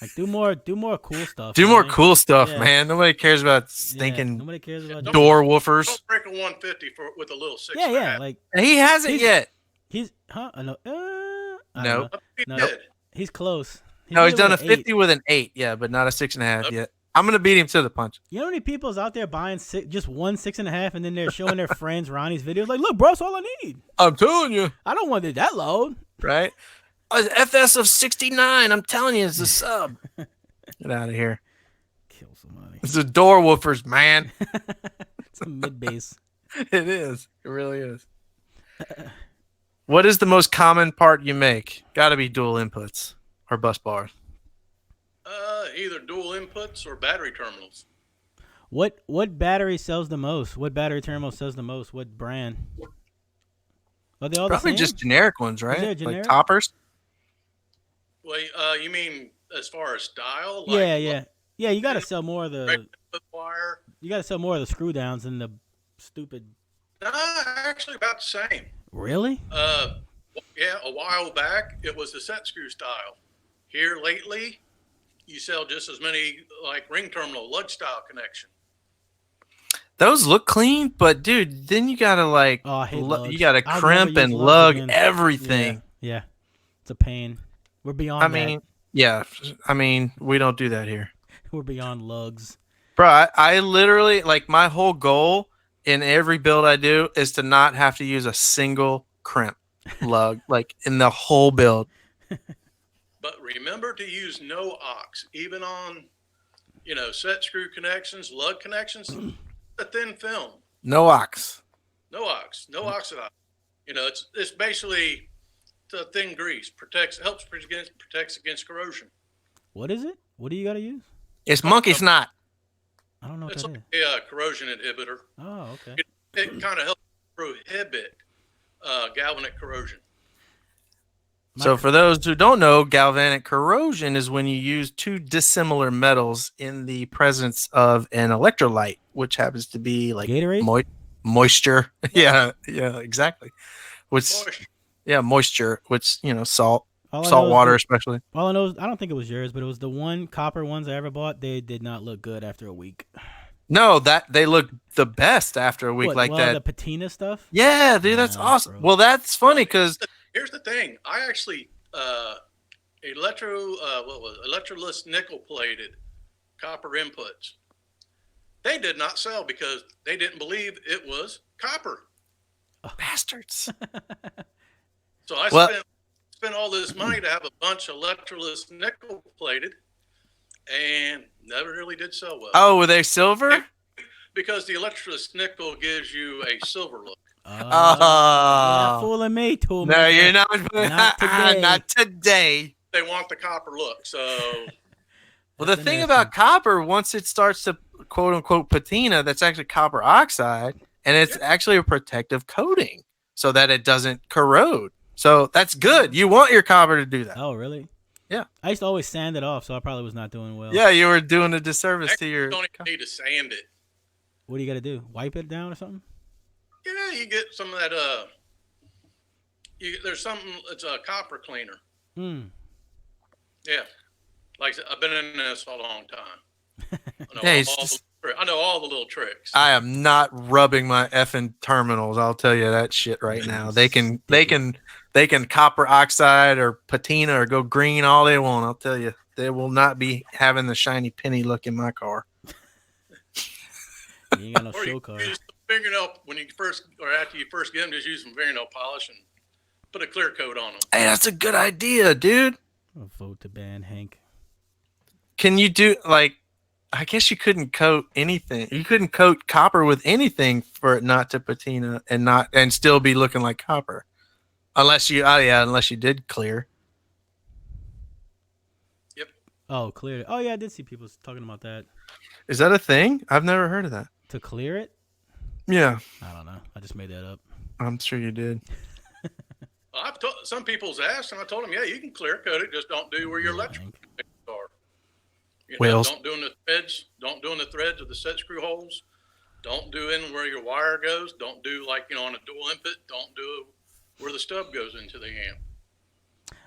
Like do more cool stuff.
Do more cool stuff, man. Nobody cares about stinking
nobody cares about
door woofers.
Don't break a 150 with a little 6.5.
Yeah, like
he hasn't yet.
He's no.
No.
He's close.
He's done a 50 with an 8, yeah, but not a 6.5 yet. I'm gonna beat him to the punch.
You know how many people's out there buying just one 6.5, and then they're showing their friends Ronnie's videos? Like, look, bro, that's all I need.
I'm telling you.
I don't want it that loud.
Right? FS of 69. I'm telling you, it's a sub. Get out of here.
Kill somebody.
It's a door woofers, man.
It's a mid bass.
It is. It really is. What is the most common part you make? Got to be dual inputs or bus bars.
Either dual inputs or battery terminals.
What battery sells the most? What battery terminal sells the most? What brand? Are they all
Probably
the same?
just generic ones, right?
Is there a generic?
Like toppers?
Well, you mean as far as style?
Yeah. You got to sell more of the
wire.
You got to sell more of the screw downs than the stupid.
Actually, about the same.
Really?
Yeah, a while back it was the set screw style. Here lately, you sell just as many like ring terminal lug style connection.
Those look clean, but dude, then you gotta like,
Oh, I hate
you
lugs.
gotta
I'll never
crimp
use
and
lugs
lug
again.
everything.
Yeah, it's a pain. We're beyond
I
that.
mean, yeah, I mean, we don't do that here,
We're beyond lugs.
bro. I literally like my whole goal in every build I do is to not have to use a single crimp lug, like in the whole build.
But remember to use no ox, even on, set screw connections, lug connections, a thin film.
No ox.
No ox, no oxidized. It's basically the thin grease, protects against corrosion.
What is it? What do you got to use?
It's monkey snot.
I don't know what
It's
that
like
is.
a corrosion inhibitor.
Oh, okay.
It kind of helps prohibit galvanic corrosion.
So for those who don't know, galvanic corrosion is when you use two dissimilar metals in the presence of an electrolyte, which happens to be like
Gatorade?
moisture. yeah, exactly. Which
Moisture.
moisture, which salt,
All I
salt
know is
water
that-
especially.
All I know is I don't think it was yours, but it was the one copper ones I ever bought. They did not look good after a week.
No, that they look the best after a week like that.
The patina stuff.
Yeah, dude, that's
Nah,
awesome.
bro.
Well, that's funny because
Here's the thing. I actually electroless nickel plated copper inputs. They did not sell because they didn't believe it was copper.
bastards.
So I
Well-
spent all this money to have a bunch of electroless nickel plated, and never really did sell well.
Oh, were they silver?
Because the electroless nickel gives you a silver look.
You're not fooling me, ToolMaker.
No, you're not.
Not today.
Not today.
They want the copper look. So
Well, the
That's
thing
interesting.
about copper, once it starts to quote unquote patina, that's actually copper oxide, and it's actually a protective coating so that it doesn't corrode. So that's good. You want your copper to do that.
Oh, really?
Yeah.
I used to always sand it off, so I probably was not doing well.
Yeah, you were doing a disservice to
you
your.
don't even need to sand it.
What do you got to do? Wipe it down or something?
Yeah, you get some of that. There's something. It's a copper cleaner.
Hmm.
Yeah, like I said, I've been in this a long time.
Yeah, it's
I know all the little tricks.
I am not rubbing my effing terminals. I'll tell you that shit right now. They can copper oxide or patina or go green all they want. I'll tell you, they will not be having the shiny penny look in my car.
You ain't got no
Or
show
you
card.
use the fingernail when you first, or after you first get them, just use some fingernail polish and put a clear coat on them.
Hey, that's a good idea, dude.
I'll vote to ban Hank.
Can you do like? I guess you couldn't coat anything. You couldn't coat copper with anything for it not to patina and still be looking like copper, unless you unless you did clear.
Oh, clear it. Oh, yeah, I did see people talking about that.
Is that a thing? I've never heard of that.
To clear it?
Yeah,
I don't know. I just made that up.
I'm sure you did.
I've told some people's asked, and I told them, yeah, you can clear coat it, just don't do where your electrical
Hank.
are.
Wales.
Don't do in the threads of the set screw holes. Don't do in where your wire goes. Don't do on a dual input. Don't do where the stub goes into the amp.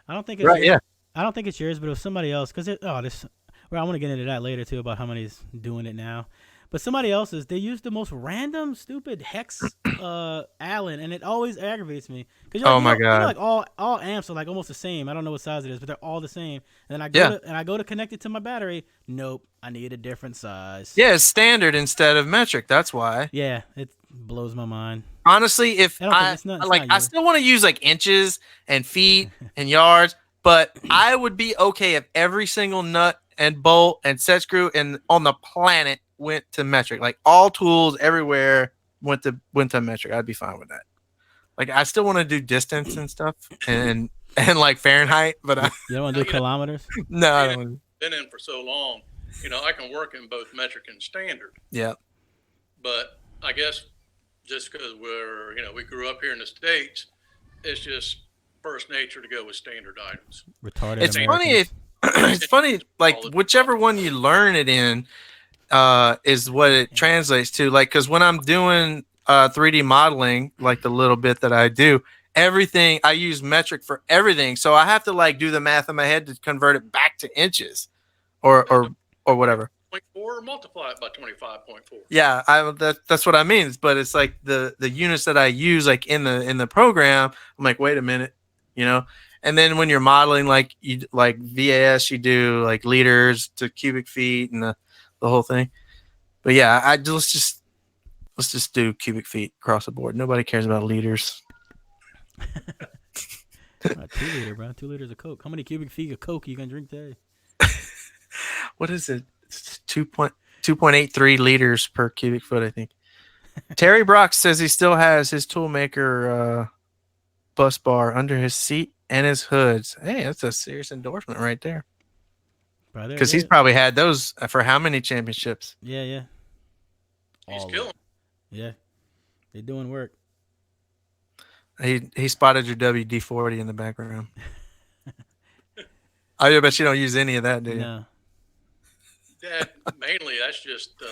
I don't think it's
Right?
yours.
Yeah.
I don't think it's yours, but it was somebody else. Because I want to get into that later, too, about how many's doing it now. But somebody else's, they use the most random, stupid hex Allen, and it always aggravates me. Cause
Oh my God.
like all amps are like almost the same. I don't know what size it is, but they're all the same. And then I go to connect it to my battery. Nope, I need a different size.
Yeah, it's standard instead of metric. That's why.
Yeah, it blows my mind.
Honestly, if
I don't think it's not
I
yours.
still want to use like inches and feet and yards, but I would be okay if every single nut and bolt and set screw and on the planet went to metric. Like all tools everywhere went to metric. I'd be fine with that. Like I still want to do distance and stuff and like Fahrenheit, but
You don't want to do kilometers?
no, I don't.
Been in for so long, I can work in both metric and standard.
Yeah.
But I guess just because we grew up here in the States, it's just first nature to go with standard items.
Retarded
It's
Americans.
funny if it's funny like whichever one you learn it in is what it translates to. Like because when I'm doing 3D modeling, like the little bit that I do, everything. I use metric for everything, so I have to like do the math in my head to convert it back to inches, or whatever.
0.4, multiply it by 25.4.
Yeah, that's what I mean. But it's like the units that I use like in the program. I'm like, wait a minute, you know. And then when you're modeling like VAS, you do like liters to cubic feet and the whole thing. But yeah, let's just do cubic feet across the board. Nobody cares about liters.
2 liter, bro. 2 liters of Coke. How many cubic feet of Coke you gonna drink today?
What is it? It's 2.83 liters per cubic foot, I think. Terry Brock says he still has his ToolMaker bus bar under his seat and his hoods. Hey, that's a serious endorsement right there. Because he's probably had those for how many championships?
Yeah.
He's killing.
Yeah, they're doing work.
He spotted your WD-40 in the background. I bet you don't use any of that, do you?
No.
That mainly that's just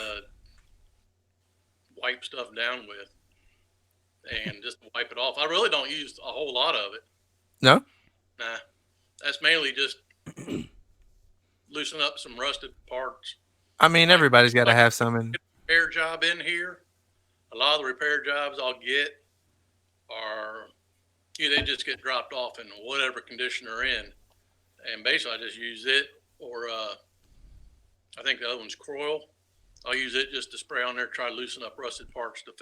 wipe stuff down with, and just wipe it off. I really don't use a whole lot of it.
No.
Nah, that's mainly just loosen up some rusted parts.
I mean, everybody's got to have some.
Repair job in here. A lot of the repair jobs I'll get are they just get dropped off in whatever condition they're in, and basically I just use it, or I think the other one's Croil. I'll use it just to spray on there, try to loosen up rusted parts to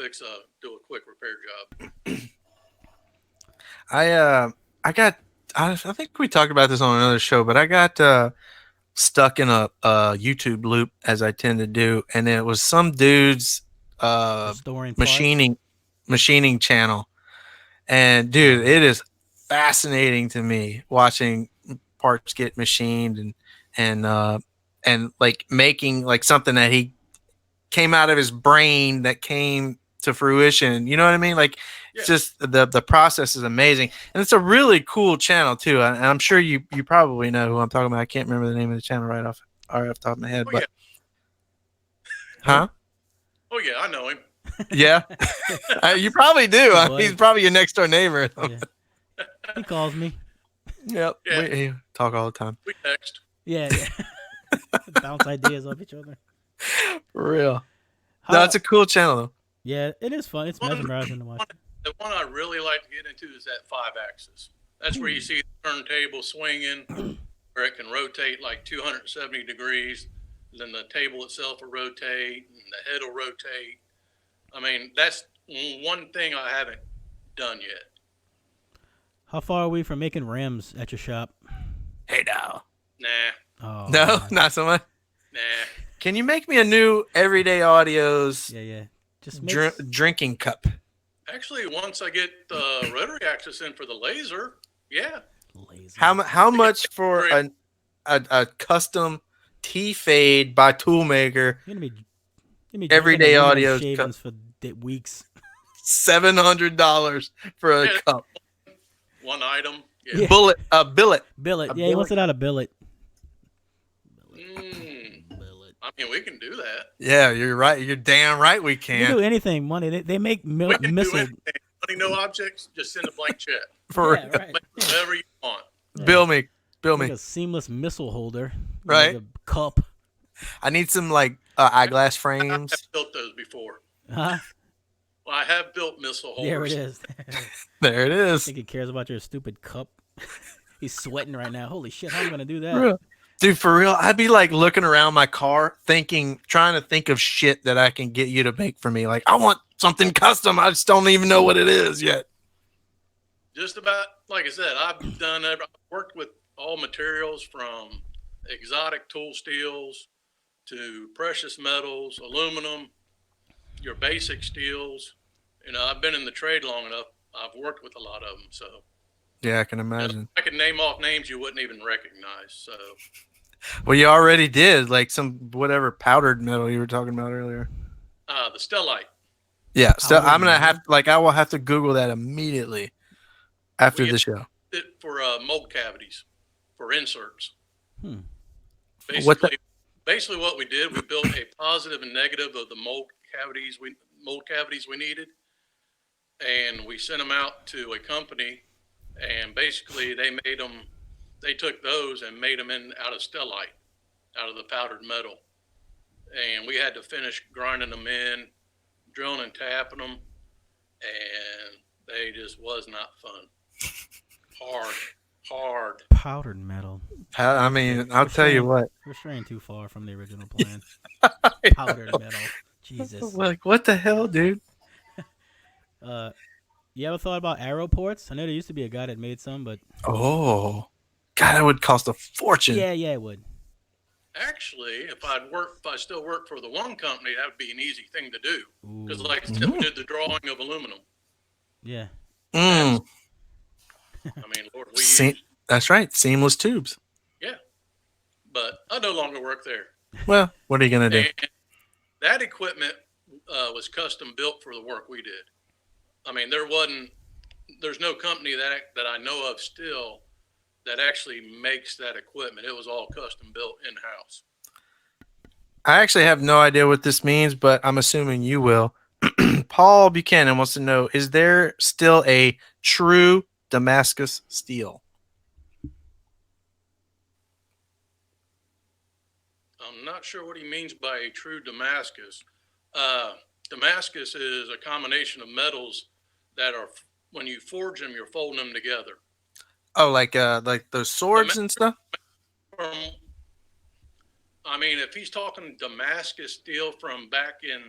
do a quick repair job.
I think we talked about this on another show, but I got stuck in a YouTube loop, as I tend to do, and it was some dude's machining channel. And dude, it is fascinating to me watching parts get machined and like making like something that he came out of his brain that came to fruition. You know what I mean? Like, it's just the process is amazing, and it's a really cool channel too. And I'm sure you probably know who I'm talking about. I can't remember the name of the channel right off the top of my head, but huh?
Oh yeah, I know him.
Yeah, you probably do. He's probably your next door neighbor.
Yeah. He calls me.
Yep.
Yeah.
We talk all the time.
We text.
Yeah. Bounce ideas off each other.
For real. No, it's a cool channel though.
Yeah, it is fun. It's mesmerizing to watch.
The one I really like to get into is that 5-axis. That's where you see the turntable swinging, where it can rotate like 270 degrees. Then the table itself will rotate, and the head will rotate. I mean, that's one thing I haven't done yet.
How far are we from making rims at your shop?
Hey now.
Nah.
Oh,
No,
man.
not so much.
Nah.
Can you make me a new Everyday Audios
Yeah. Just
drinking cup?
Actually, once I get the rotary axis in for the laser, yeah.
lazy.
How much for a custom T-Fade by ToolMaker?
You're gonna be
Everyday
drinking
Audios
shavings for weeks.
$700 for a cup.
One item.
Yeah.
Billet.
Billet.
A
Yeah, he wants it out of billet.
Billet. I mean, we can do that.
Yeah, you're right. You're damn right we
You
can.
can do anything, money. They make
We can do
missile.
anything. Money, no objects. Just send a blank check.
For
Yeah,
real.
right.
Whatever you want.
Yeah.
Bill me.
Like a seamless missile holder.
Right.
Like a cup.
I need some like eyeglass
I
frames.
have built those before.
Huh?
Well, I have built missile holders.
There it is.
There it
I
is.
think he cares about your stupid cup. He's sweating right now. Holy shit, how am I gonna do that?
Real. Dude, for real, I'd be like looking around my car trying to think of shit that I can get you to make for me. Like, I want something custom. I just don't even know what it is yet.
Just about, like I said, I've worked with all materials from exotic tool steels to precious metals, aluminum, your basic steels. You know, I've been in the trade long enough. I've worked with a lot of them. So
Yeah, I can imagine.
I could name off names you wouldn't even recognize. So
Well, you already did, like some whatever powdered metal you were talking about earlier.
the stellite.
Yeah, so
Powdered
I'm gonna
metal?
I will have to Google that immediately after
We
the
get-
show.
It for mold cavities, for inserts.
Hmm.
Basically, what we did, we built a positive and negative of the mold cavities we needed, and we sent them out to a company, and basically they took those and made them out of stellite, out of the powdered metal, and we had to finish grinding them in, drilling and tapping them, and they just was not fun. Hard.
Powdered metal.
I mean, I'll tell you what.
We're straying too far from the original plan. Powdered metal. Jesus.
Like, what the hell, dude?
You ever thought about arrow ports? I know there used to be a guy that made some, but
Oh, God, that would cost a fortune.
yeah, it would.
Actually, if I still worked for the one company, that would be an easy thing to do. Because,
Ooh.
like I said, we did the drawing of aluminum.
Yeah.
Mm.
I mean, Lord, we used,
That's right, seamless tubes.
yeah. But I no longer work there.
Well, what are you gonna do?
And that equipment was custom built for the work we did. I mean, there's no company that I know of still that actually makes that equipment. It was all custom built in-house.
I actually have no idea what this means, but I'm assuming you will. Paul Buchanan wants to know: is there still a true Damascus steel?
I'm not sure what he means by a true Damascus. Damascus is a combination of metals that are, when you forge them, you're folding them together.
Oh, like those swords and stuff.
I mean, if he's talking Damascus steel from back in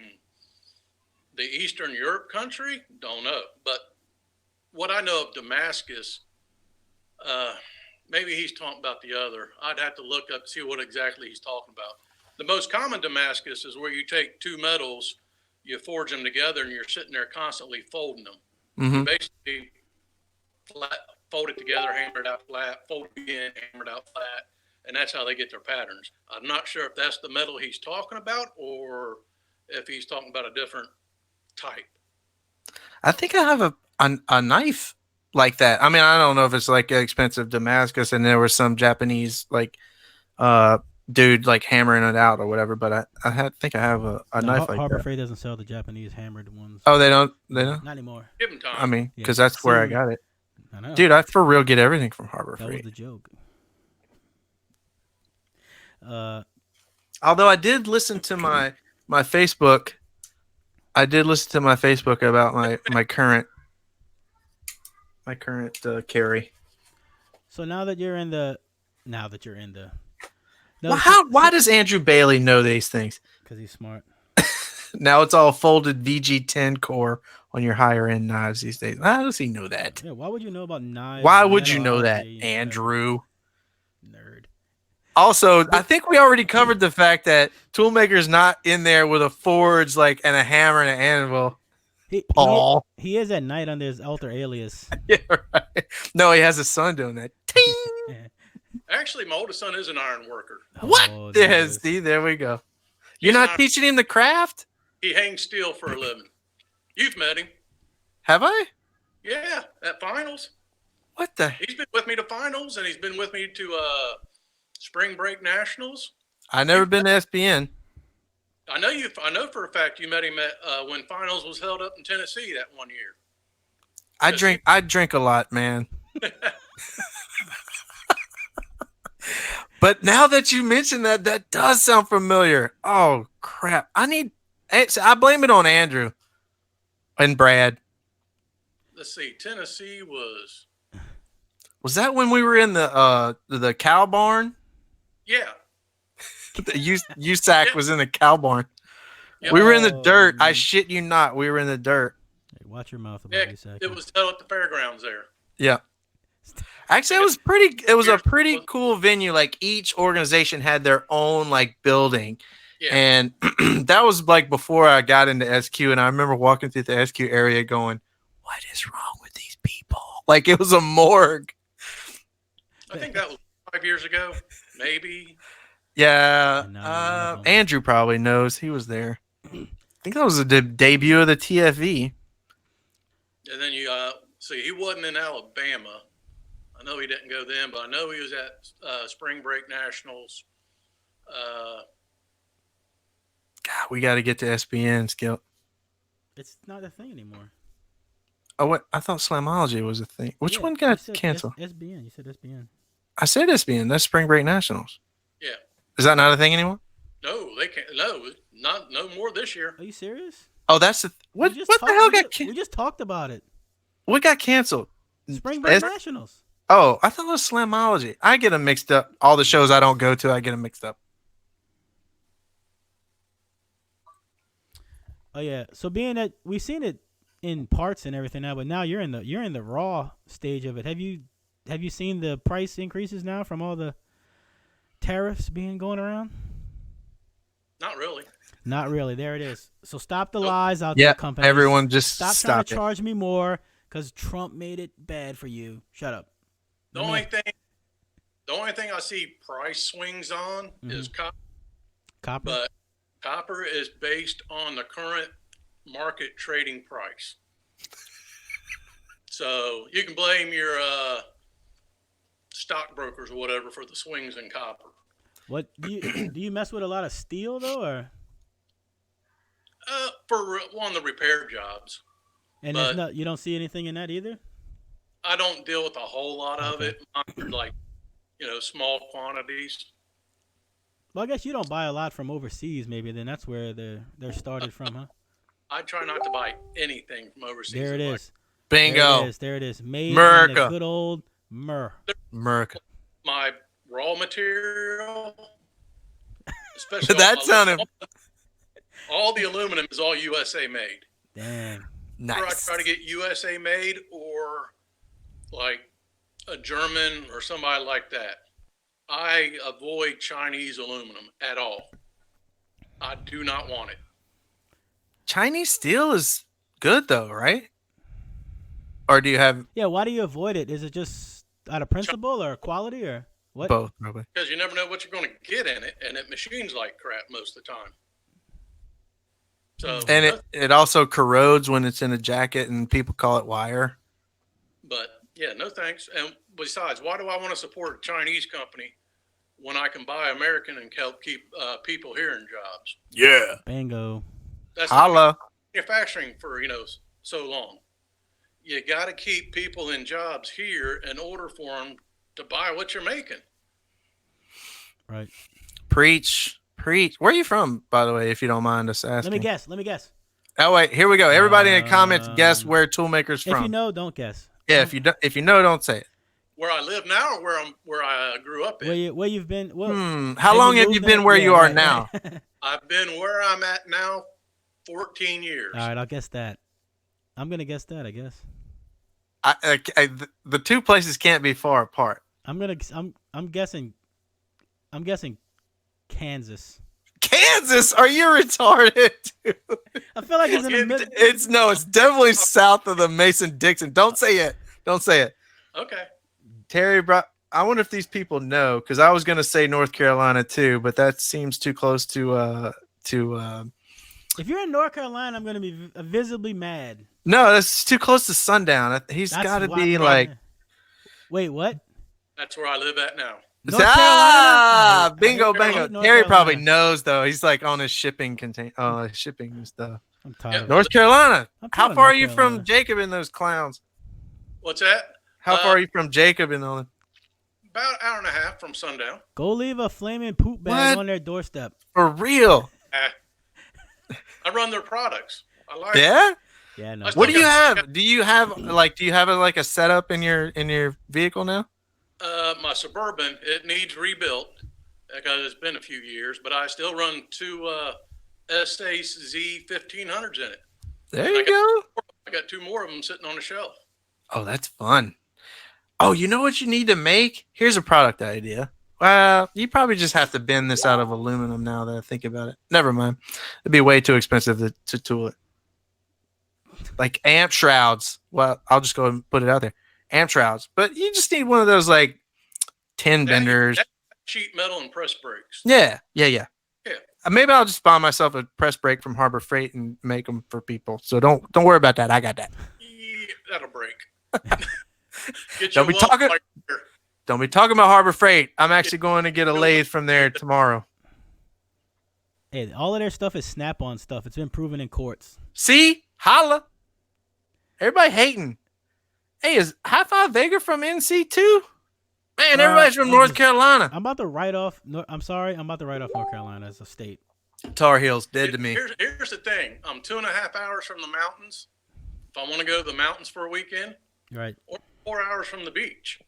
the Eastern Europe country, don't know. But what I know of Damascus, maybe he's talking about the other. I'd have to look up to see what exactly he's talking about. The most common Damascus is where you take two metals, you forge them together, and you're sitting there constantly folding them.
Mm-hmm.
Basically, fold it together, hammer it out flat, fold it again, hammer it out flat, and that's how they get their patterns. I'm not sure if that's the metal he's talking about or if he's talking about a different type.
I think I have a knife like that. I mean, I don't know if it's like expensive Damascus, and there was some Japanese like dude like hammering it out or whatever. But I think I have a knife like
Harbor
that.
Freight doesn't sell the Japanese hammered ones.
Oh, they don't. They don't.
Not anymore.
Give him time.
I mean, because
Yeah.
that's where I got it.
I know.
Dude, I for real get everything from Harbor
That was
Freight.
the joke.
Although I did listen to my Facebook. I did listen to my Facebook about my current carry.
So now that you're in the,
Why does Andrew Bailey know these things?
Because he's smart.
Now it's all folded VG10 core on your higher end knives these days. How does he know that?
Yeah, why would you know about knives?
Why would you
metal,
know that,
RC,
Andrew?
Nerd.
Also, I think we already covered the fact that ToolMaker's not in there with a forge like and a hammer and an anvil. Paul.
He is at night under his alter alias.
Yeah, right. No, he has a son doing that. Ting!
Actually, my oldest son is an iron worker.
What?
Oh,
Yeah, see, there we go. You're not teaching him the craft?
He hangs steel for a living. You've met him.
Have I?
Yeah, at finals.
What the?
He's been with me to finals, and he's been with me to spring break nationals.
I never been to SBN.
I know for a fact you met him at when finals was held up in Tennessee that one year.
I drink a lot, man. But now that you mention that, that does sound familiar. Oh crap! I blame it on Andrew and Brad.
Let's see. Tennessee was
that when we were in the cow barn?
Yeah.
The USAC was in the cow barn.
Yep.
We were in the dirt. I shit you not. We were in the dirt.
Hey, watch your mouth about
Yeah, it was held at the fairgrounds there.
Yeah. Actually, it was a pretty cool venue. Like each organization had their own like building.
Yeah.
And that was like before I got into SQ, and I remember walking through the SQ area going, what is wrong with these people? Like it was a morgue.
I think that was 5 years ago, maybe.
Yeah. Andrew probably knows. He was there. I think that was the debut of the TFE.
And then you see, he wasn't in Alabama. I know he didn't go then, but I know he was at Spring Break Nationals.
God, we got to get to SBN, Skip.
It's not a thing anymore.
Oh, what? I thought Slamology was a thing. Which
Yeah,
one
you
got
said
canceled?
SBN. You said SBN.
I said SBN. That's Spring Break Nationals.
Yeah.
Is that not a thing anymore?
No, they can't. No, no more this year.
Are you serious?
Oh, that's the what?
We just
What the hell got
we just talked about it.
what got canceled?
Spring Break
S-
Nationals.
Oh, I thought it was Slamology. I get them mixed up. All the shows I don't go to, I get them mixed up.
Oh yeah. So being that we've seen it in parts and everything now, but now you're in the raw stage of it. Have you seen the price increases now from all the tariffs being going around?
Not really.
Not really. There it is. So stop the
Nope.
lies out
Yeah,
there, companies.
everyone just
Stop trying
stop
to
it.
charge me more because Trump made it bad for you. Shut up.
The only thing I see price swings on is copper,
Copper.
but copper is based on the current market trading price. So you can blame your stockbrokers or whatever for the swings in copper.
What do you mess with a lot of steel though, or
For one of the repair jobs.
and
But-
you don't see anything in that either?
I don't deal with a whole lot of
Okay.
it, like, small quantities.
Well, I guess you don't buy a lot from overseas. Maybe then that's where they're started from, huh?
I try not to buy anything from overseas.
There it
Like,
is.
Bingo.
There it is. Made in
America.
the good old Mer.
America.
my raw material, especially
That sounded
all the aluminum is all USA made.
Damn.
Either I
nice.
try to get USA made or like a German or somebody like that. I avoid Chinese aluminum at all. I do not want it.
Chinese steel is good though, right? Or do you have
Yeah. Why do you avoid it? Is it just out of principle or quality or what?
both? Probably.
Because you never know what you're going to get in it, and it machines like crap most of the time. So,
And it also corrodes when it's in a jacket, and people call it wire.
but yeah, no thanks. And besides, why do I want to support a Chinese company when I can buy American and help keep people here in jobs?
Yeah.
Bingo.
That's
Holla.
manufacturing for so long. You got to keep people in jobs here in order for them to buy what you're making.
Right.
Preach. Where are you from, by the way, if you don't mind us asking?
Let me guess.
Oh wait, here we go. Everybody in the comments, guess where ToolMaker's from.
If you know, don't guess.
Yeah, if you know, don't say it.
Where I live now, or where I grew up in.
Where you've been? Well,
How long have you
moved
been
in?
where
Yeah,
you are
right,
now?
right.
I've been where I'm at now 14 years.
All right, I'll guess that. I'm gonna guess that. I guess.
The two places can't be far apart.
I'm guessing Kansas.
Kansas? Are you retarded?
I feel like it's in the middle.
It's definitely south of the Mason-Dixon. Don't say it.
Okay.
Terry brought. I wonder if these people know, because I was gonna say North Carolina too, but that seems too close to.
If you're in North Carolina, I'm gonna be visibly mad.
No, that's too close to sundown. He's
That's
got to
why
be
I'm
like.
Wait, what?
That's where I live at now.
North Carolina?
Bingo,
I hate
bingo.
North
Terry probably
Carolina.
knows though. He's like on his shipping shipping and stuff.
I'm tired. of it.
North Carolina.
I'm tired
How
of
far
North
are you
Carolina.
from Jacob and those clowns?
What's that?
How far are you from Jacob and all that?
About an hour and a half from sundown.
Go leave a flaming poop bag
What?
on their doorstep.
For real?
I run their products. I like it.
Yeah.
Yeah, no.
I
What do
still
you
got-
have? Do you have like a setup in your vehicle now?
My Suburban, it needs rebuilt because it's been a few years, but I still run two SAZ 1500s in it.
There you go.
I got two more of them sitting on the shelf.
Oh, that's fun. Oh, you know what you need to make? Here's a product idea. Well, you probably just have to bend this out of aluminum now that I think about it. Never mind. It'd be way too expensive to tool it. Like amp shrouds. Well, I'll just go and put it out there. Amp shrouds. But you just need one of those like tin benders.
That sheet metal and press brakes.
Yeah.
Yeah.
Maybe I'll just buy myself a press brake from Harbor Freight and make them for people. So don't worry about that. I got that.
Yeah, that'll break. Get
Don't be
your
talking-
right here.
Don't be talking about Harbor Freight. I'm actually going to get a lathe from there tomorrow.
Hey, all of their stuff is Snap-on stuff. It's been proven in courts.
See? Holla. Everybody hating. Hey, is High Five Vega from NC too? Man, everybody's from North Carolina.
I'm about to write off. I'm sorry. I'm about to write off North Carolina as a state.
Tar Heels, dead to me.
Here's the thing. I'm 2.5 hours from the mountains. If I want to go to the mountains for a weekend,
right?
Or 4 hours from the beach.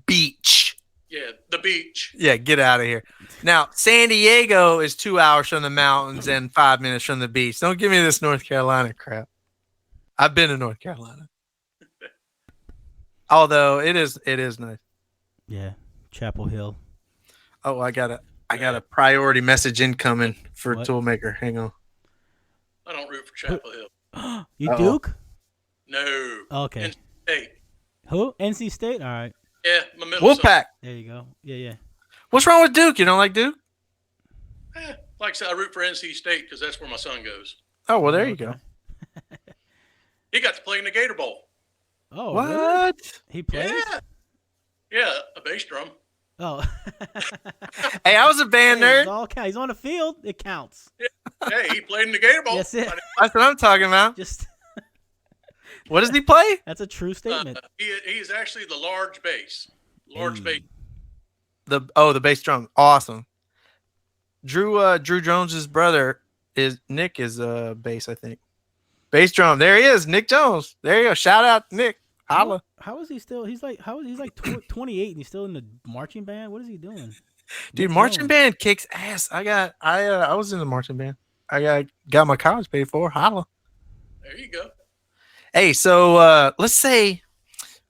Beach.
Yeah, the beach.
Yeah, get out of here. Now, San Diego is 2 hours from the mountains and 5 minutes from the beach. Don't give me this North Carolina crap. I've been to North Carolina. Although it is nice.
Yeah, Chapel Hill.
Oh, I got a priority message incoming for
What?
ToolMaker. Hang on.
I don't root for Chapel Hill.
You Duke?
No.
Okay.
NC State.
Who? NC State? All right.
Yeah, my middle son.
Wolfpack.
There you go. Yeah.
What's wrong with Duke? You don't like Duke?
Like I said, I root for NC State because that's where my son goes.
Oh, well, there you go.
He got to play in the Gator Bowl.
Oh,
What?
Really? He plays?
Yeah, a bass drum.
Oh.
Hey, I was a band nerd.
He's on the field. It counts.
Hey, he played in the Gator Bowl.
That's it.
That's what I'm talking about.
Just.
What does he play?
That's a true statement.
He is actually the large bass. Large bass.
The bass drum. Awesome. Drew Jones's brother Nick is bass, I think. Bass drum. There he is, Nick Jones. There you go. Shout out Nick. Holla.
How is he still? He's like 28 and he's still in the marching band. What is he doing?
Dude, marching band kicks ass. I was in the marching band. I got my college paid for. Holla.
There you go.
Hey, so let's say,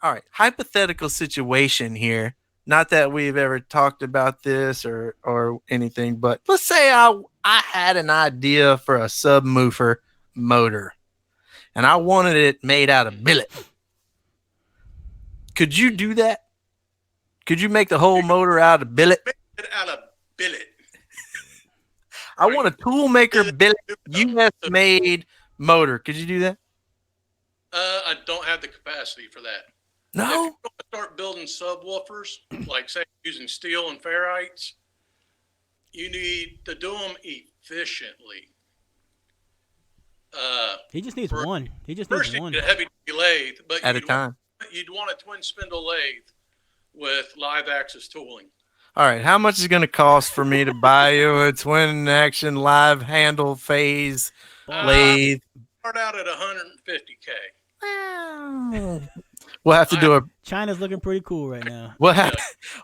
all right, hypothetical situation here. Not that we've ever talked about this or anything, but let's say I had an idea for a subwoofer motor, and I wanted it made out of billet. Could you do that? Could you make the whole motor out of billet?
Out of billet.
I want a ToolMaker billet US made motor. Could you do that?
I don't have the capacity for that.
No.
If you're going to start building subwoofers, like say using steel and ferrites, you need to do them efficiently.
He just needs one. He just
First,
needs
you
one.
need a heavy lathe, but
At a time.
You'd want a twin spindle lathe with live axis tooling.
All right. How much is it going to cost for me to buy you a twin action live handle phase lathe?
Start out at 150K.
We'll have to do a.
China's looking pretty cool right now.
We'll have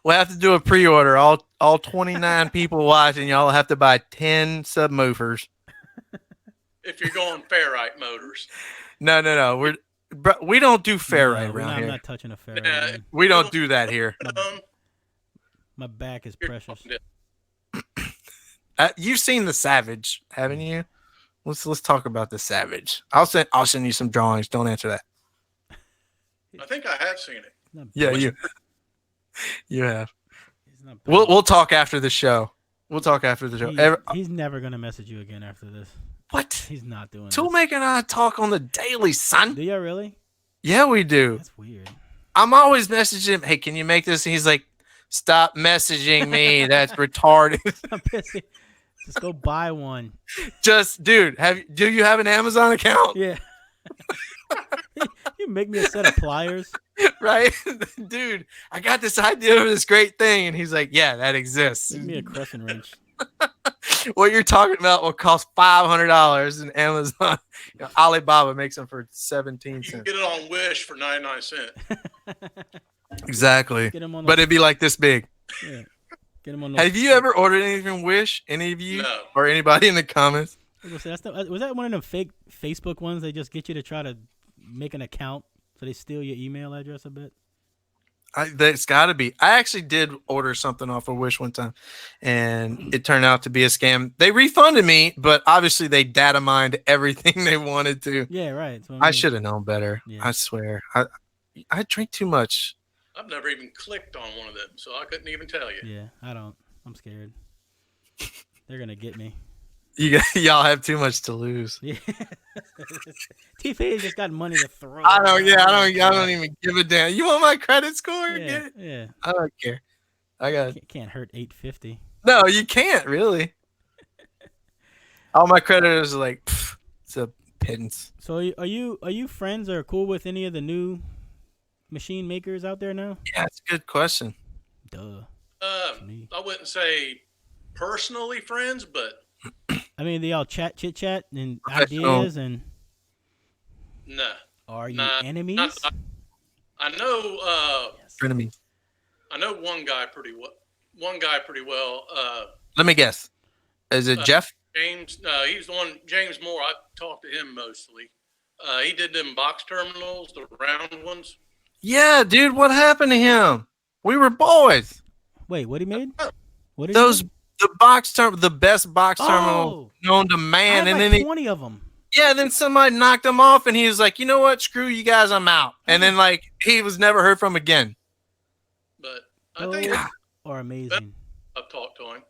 to do a pre-order. All 29 people watching, y'all have to buy 10 subwoofers.
If you're going ferrite motors.
No. We don't do ferrite around
I'm
here.
not touching a ferrite.
We don't do that here.
My back is precious.
You've seen the Savage, haven't you? Let's talk about the Savage. I'll send you some drawings. Don't answer that.
I think I have seen it.
Yeah, you have. We'll talk after the show.
He's never gonna message you again after this.
What?
He's not doing
ToolMaker and I talk on the daily, son.
Do you really?
Yeah, we do.
That's weird.
I'm always messaging him, hey, can you make this? And he's like, stop messaging me. That's retarded.
I'm pissy. Just go buy one.
Just, dude, do you have an Amazon account?
Yeah. You make me a set of pliers.
Right? Dude, I got this idea for this great thing. And he's like, yeah, that exists.
Give me a crescent wrench.
What you're talking about will cost $500 in Amazon. Alibaba makes them for 17 cents.
You can get it on Wish for 99 cents.
Exactly. But it'd be like this big.
Yeah. Get them on
Have you ever ordered anything from Wish? Any of you?
No.
Or anybody in the comments?
Was that one of them fake Facebook ones? They just get you to try to make an account so they steal your email address a bit?
That's got to be. I actually did order something off of Wish one time, and it turned out to be a scam. They refunded me, but obviously they data mined everything they wanted to.
Yeah, right.
I should have known better.
Yeah.
I swear. I drink too much.
I've never even clicked on one of them, so I couldn't even tell you.
Yeah, I don't. I'm scared. They're gonna get me.
Y'all have too much to lose.
Yeah. T-Phase just got money to throw.
I don't even give a damn. You want my credit score?
Yeah,
Get it?
yeah.
I don't care. I got.
Can't hurt 850.
No, you can't really. All my creditors are like, it's a pittance.
So are you friends or cool with any of the new machine makers out there now?
Yeah, it's a good question.
Duh.
I wouldn't say personally friends, but
I mean, they all chit chat and
Professional.
ideas, and
no.
are you
Nah,
enemies?
not- I know.
Frenemies.
I know one guy pretty well.
Let me guess. Is it Jeff?
James. He's the one. James Moore. I talked to him mostly. He did them box terminals, the round ones.
Yeah, dude. What happened to him? We were boys.
Wait, what he made? What did
Those
he
the best box terminal known to
I
man,
have
and
like
then
20 of them.
then somebody knocked him off, and he was like, you know what? Screw you guys, I'm out. And then like he was never heard from again.
But I think
Are amazing.
I've talked to him.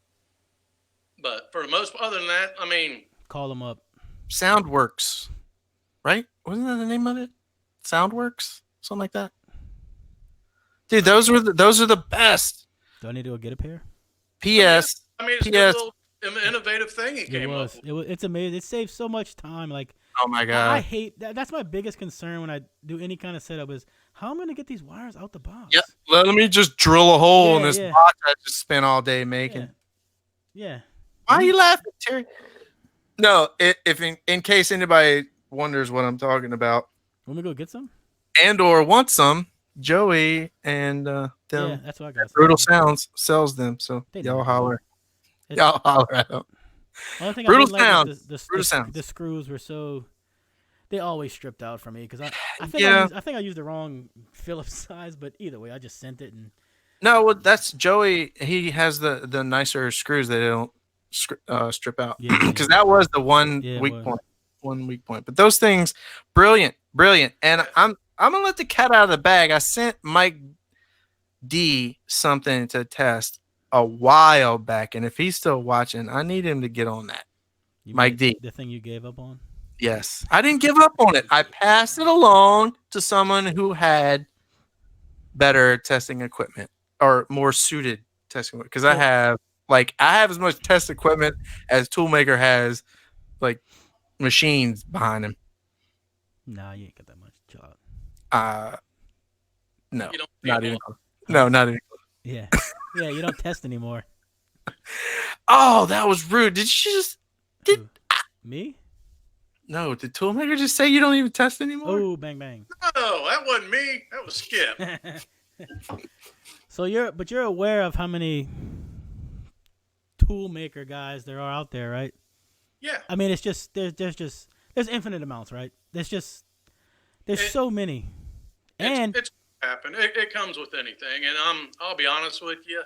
But for the most, other than that, I mean,
Call them up.
SoundWorkz, right? Wasn't that the name of it? SoundWorkz, something like that. Dude, those are the best.
Do I need to go get a pair?
P.S.
I mean, it's a
P.S.
little innovative thing he came up with.
It's amazing. It saves so much time. Like,
Oh my
I
god.
hate that. That's my biggest concern when I do any kind of setup is how I'm going to get these wires out the box.
Yep. Let me just drill a hole in
Yeah,
this
yeah.
box I just spent all day making.
Yeah.
Why are you laughing, Terry? No, if in case anybody wonders what I'm talking about,
Want me to go get some?
and or wants some, Joey and them
Yeah, that's what I got.
Brutal Sounds sells them. So
They
y'all
know.
holler.
It's-
Y'all holler at them.
Only thing
Brutal
I didn't like
Sounds.
was
Brutal Sounds.
the screws were so. They always stripped out for me because I think
Yeah.
I think I used the wrong Phillips size, but either way, I just sent it and
No, well, that's Joey. He has the nicer screws that they don't strip out.
Yeah,
Because that was the one
Yeah, it
weak
was.
point. One weak point. But those things, brilliant. And I'm gonna let the cat out of the bag. I sent Mike D something to test a while back, and if he's still watching, I need him to get on that.
you
Mike
made
D.
the thing you gave up on.
Yes, I didn't give up on it. I passed it along to someone who had better testing equipment or more suited testing equipment. Because I have as much test equipment as ToolMaker has, like machines behind him.
Nah, you ain't got that much. Chill out.
No,
You don't
not
feel
even. Close. No, not even. Close.
Yeah, yeah. You don't test anymore.
Oh, that was rude. Did you just?
Who? Me?
No, did ToolMaker just say you don't even test anymore?
Oh, bang bang.
No, that wasn't me. That was Skip.
So you're aware of how many tool maker guys there are out there, right?
Yeah.
I mean, it's just there's infinite amounts, right? There's so many, and
It's happen. It comes with anything, and I'll be honest with you.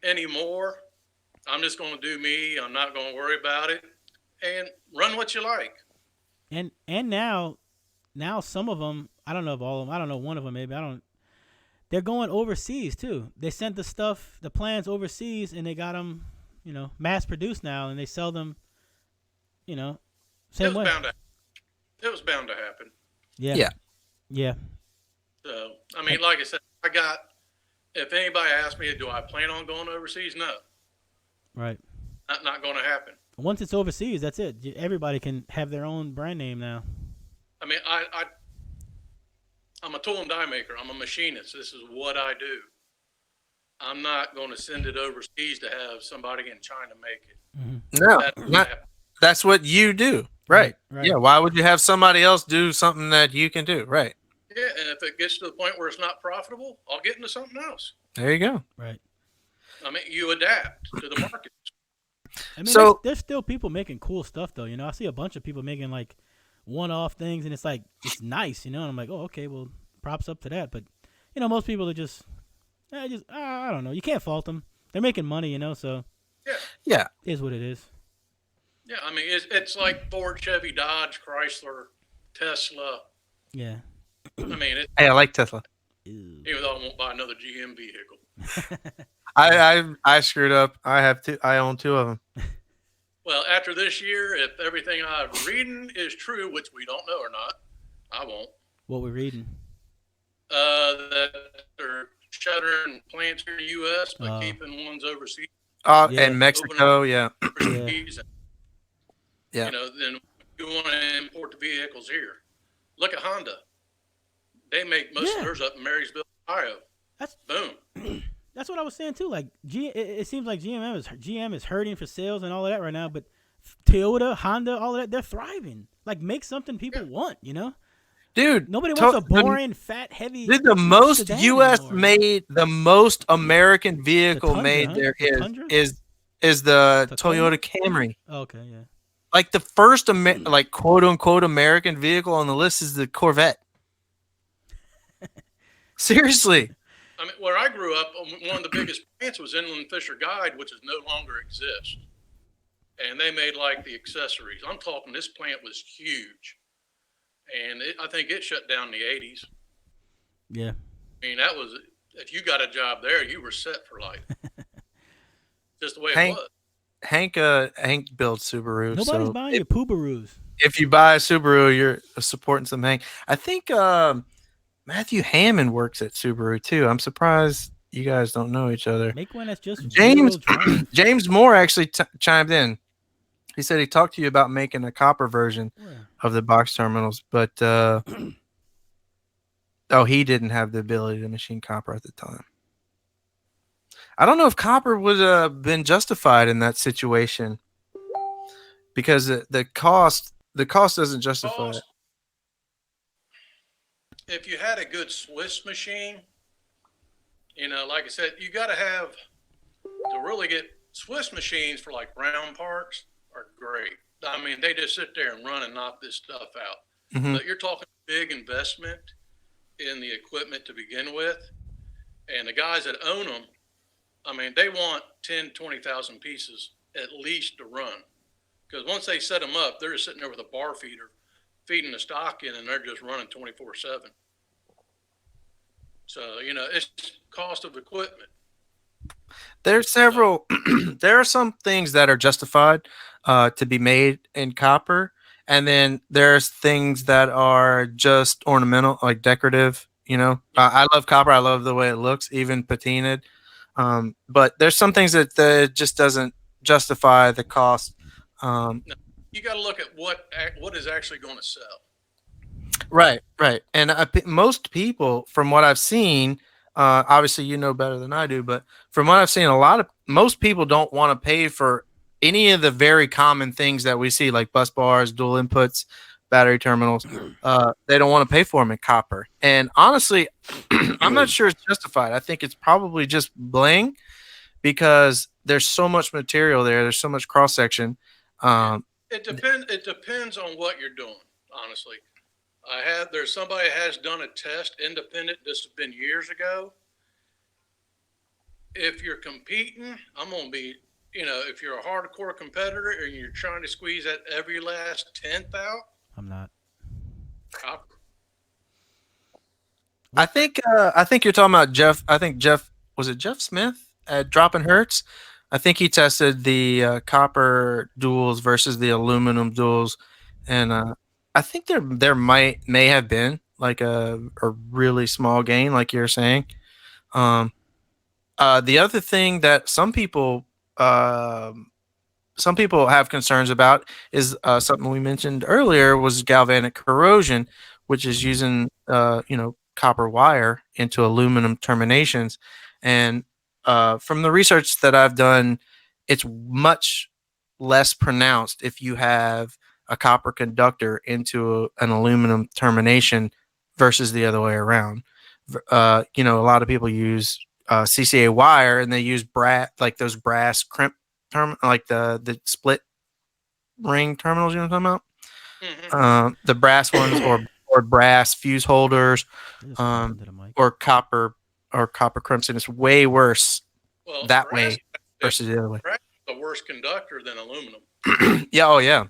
Anymore, I'm just going to do me. I'm not going to worry about it, and run what you like.
and now some of them, I don't know if all of them, I don't know, one of them maybe, they're going overseas too. They sent the plans overseas, and they got them, mass produced now, and they sell them, same way.
It was bound to happen.
Yeah.
So, I mean, like I said, if anybody asks me, do I plan on going overseas? No,
Right.
not going to happen.
Once it's overseas, that's it. Everybody can have their own brand name now.
I mean, I'm a tool and die maker. I'm a machinist. This is what I do. I'm not going to send it overseas to have somebody in China make it.
Mm-hmm.
No, that's what you do. Right.
Right.
Yeah. Why would you have somebody else do something that you can do? Right.
Yeah, and if it gets to the point where it's not profitable, I'll get into something else.
There you go.
Right.
I mean, you adapt to the market.
I mean,
So-
there's still people making cool stuff though. I see a bunch of people making like one-off things, and it's like it's nice, and I'm like, oh, okay, well, props up to that. But most people are just I don't know. You can't fault them. They're making money, so
Yeah.
it is what it is.
Yeah, I mean, it's like Ford, Chevy, Dodge, Chrysler, Tesla.
Yeah.
I mean,
Hey, I like Tesla.
Ew.
even though I won't buy another GM vehicle.
I screwed up. I own two of them.
Well, after this year, if everything I'm reading is true, which we don't know or not, I won't.
What we're reading.
That they're shuttering plants here in the U.S. but
Oh.
keeping ones overseas.
Yeah.
And Mexico. Yeah.
overseas.
Yeah.
Then you want to import the vehicles here. Look at Honda. They make most of theirs up in Marysville, Ohio.
That's
boom.
That's what I was saying too. Like it seems like GM is hurting for sales and all of that right now, but Toyota, Honda, all of that, they're thriving. Like, make something people want, you know?
Dude,
nobody wants a boring, fat, heavy.
Dude, the most
sedan
U.S.
anymore.
made, the most American vehicle
Tundra,
made
huh?
there
The
is the
Tacoma?
Toyota Camry.
Okay, yeah.
Like the first like quote unquote American vehicle on the list is the Corvette. Seriously.
I mean, where I grew up, one of the biggest plants was Inland Fisher Guide, which is no longer exists. And they made like the accessories. I'm talking, this plant was huge. And I think it shut down in the 80s.
Yeah.
I mean, that was, if you got a job there, you were set for life. Just the way
Hank,
it was.
Hank builds Subaru.
Nobody's buying your Poobaroos.
If you buy a Subaru, you're supporting some Hank. I think Matthew Hammond works at Subaru too. I'm surprised you guys don't know each other.
Make one that's just
James Moore actually chimed in. He said he talked to you about making a copper version of the box terminals, but he didn't have the ability to machine copper at the time. I don't know if copper would have been justified in that situation because the cost doesn't justify it.
If you had a good Swiss machine, you know, like I said, you got to have to really get Swiss machines for like brown parts are great. I mean, they just sit there and run and knock this stuff out.
Mm-hmm.
But you're talking big investment in the equipment to begin with. And the guys that own them, I mean, they want 10, 20,000 pieces at least to run. Because once they set them up, they're just sitting there with a bar feeder, feeding the stock in, and they're just running 24/7. So, you know, it's cost of equipment.
There's several, there are some things that are justified to be made in copper. And then there's things that are just ornamental, like decorative, you know. I love copper. I love the way it looks, even patinaed. But there's some things that just doesn't justify the cost.
No, you got to look at what is actually going to sell.
Right. And most people, from what I've seen, obviously you know better than I do, but from what I've seen, most people don't want to pay for any of the very common things that we see, like bus bars, dual inputs, battery terminals. They don't want to pay for them in copper. And honestly, I'm not sure it's justified. I think it's probably just bling because there's so much material there. There's so much cross section.
It depends on what you're doing, honestly. There's somebody has done a test independent. This has been years ago. If you're competing, I'm going to be, you know, if you're a hardcore competitor and you're trying to squeeze that every last 10th out.
I'm not.
Copper.
I think you're talking about Jeff. I think was it Jeff Smith at Dropping Hertz? I think he tested the copper duals versus the aluminum duals, and I think there may have been like a really small gain, like you're saying. The other thing that some people have concerns about is something we mentioned earlier was galvanic corrosion, which is using copper wire into aluminum terminations. And from the research that I've done, it's much less pronounced if you have a copper conductor into an aluminum termination versus the other way around. A lot of people use CCA wire and they use like those brass crimp like the split ring terminals. You know what I'm talking about? The brass ones or brass fuse holders, or copper crimps, and it's way worse that way versus the other way.
Brass is a worse conductor than aluminum.
Yeah. Oh yeah.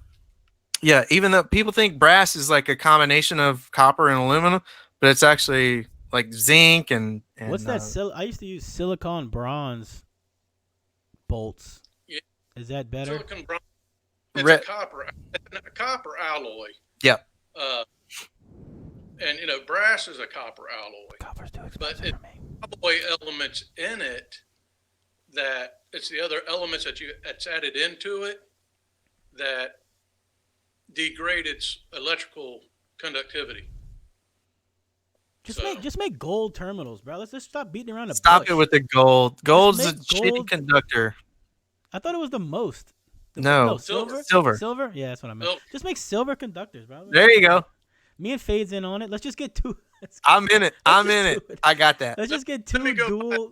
Yeah, even though people think brass is like a combination of copper and aluminum, but it's actually like zinc and
what's that? I used to use silicon bronze bolts.
Yeah.
Is that better?
Silicon bronze. It's a copper alloy.
Yeah.
And brass is a copper alloy.
Copper's too expensive
but
for me.
Alloy elements in it that it's the other elements that's added into it that degrade its electrical conductivity.
Just make gold terminals, bro. Let's just stop beating around the
Stop
bush.
it with the gold. Gold's a
make
shitty
gold-
conductor.
I thought it was the most.
No,
silver.
silver.
Yeah, that's what I meant. Just make silver conductors, bro.
There you go.
Me and Fade's in on it. Let's just get two.
I'm in it. I got that.
Let's just get two dual.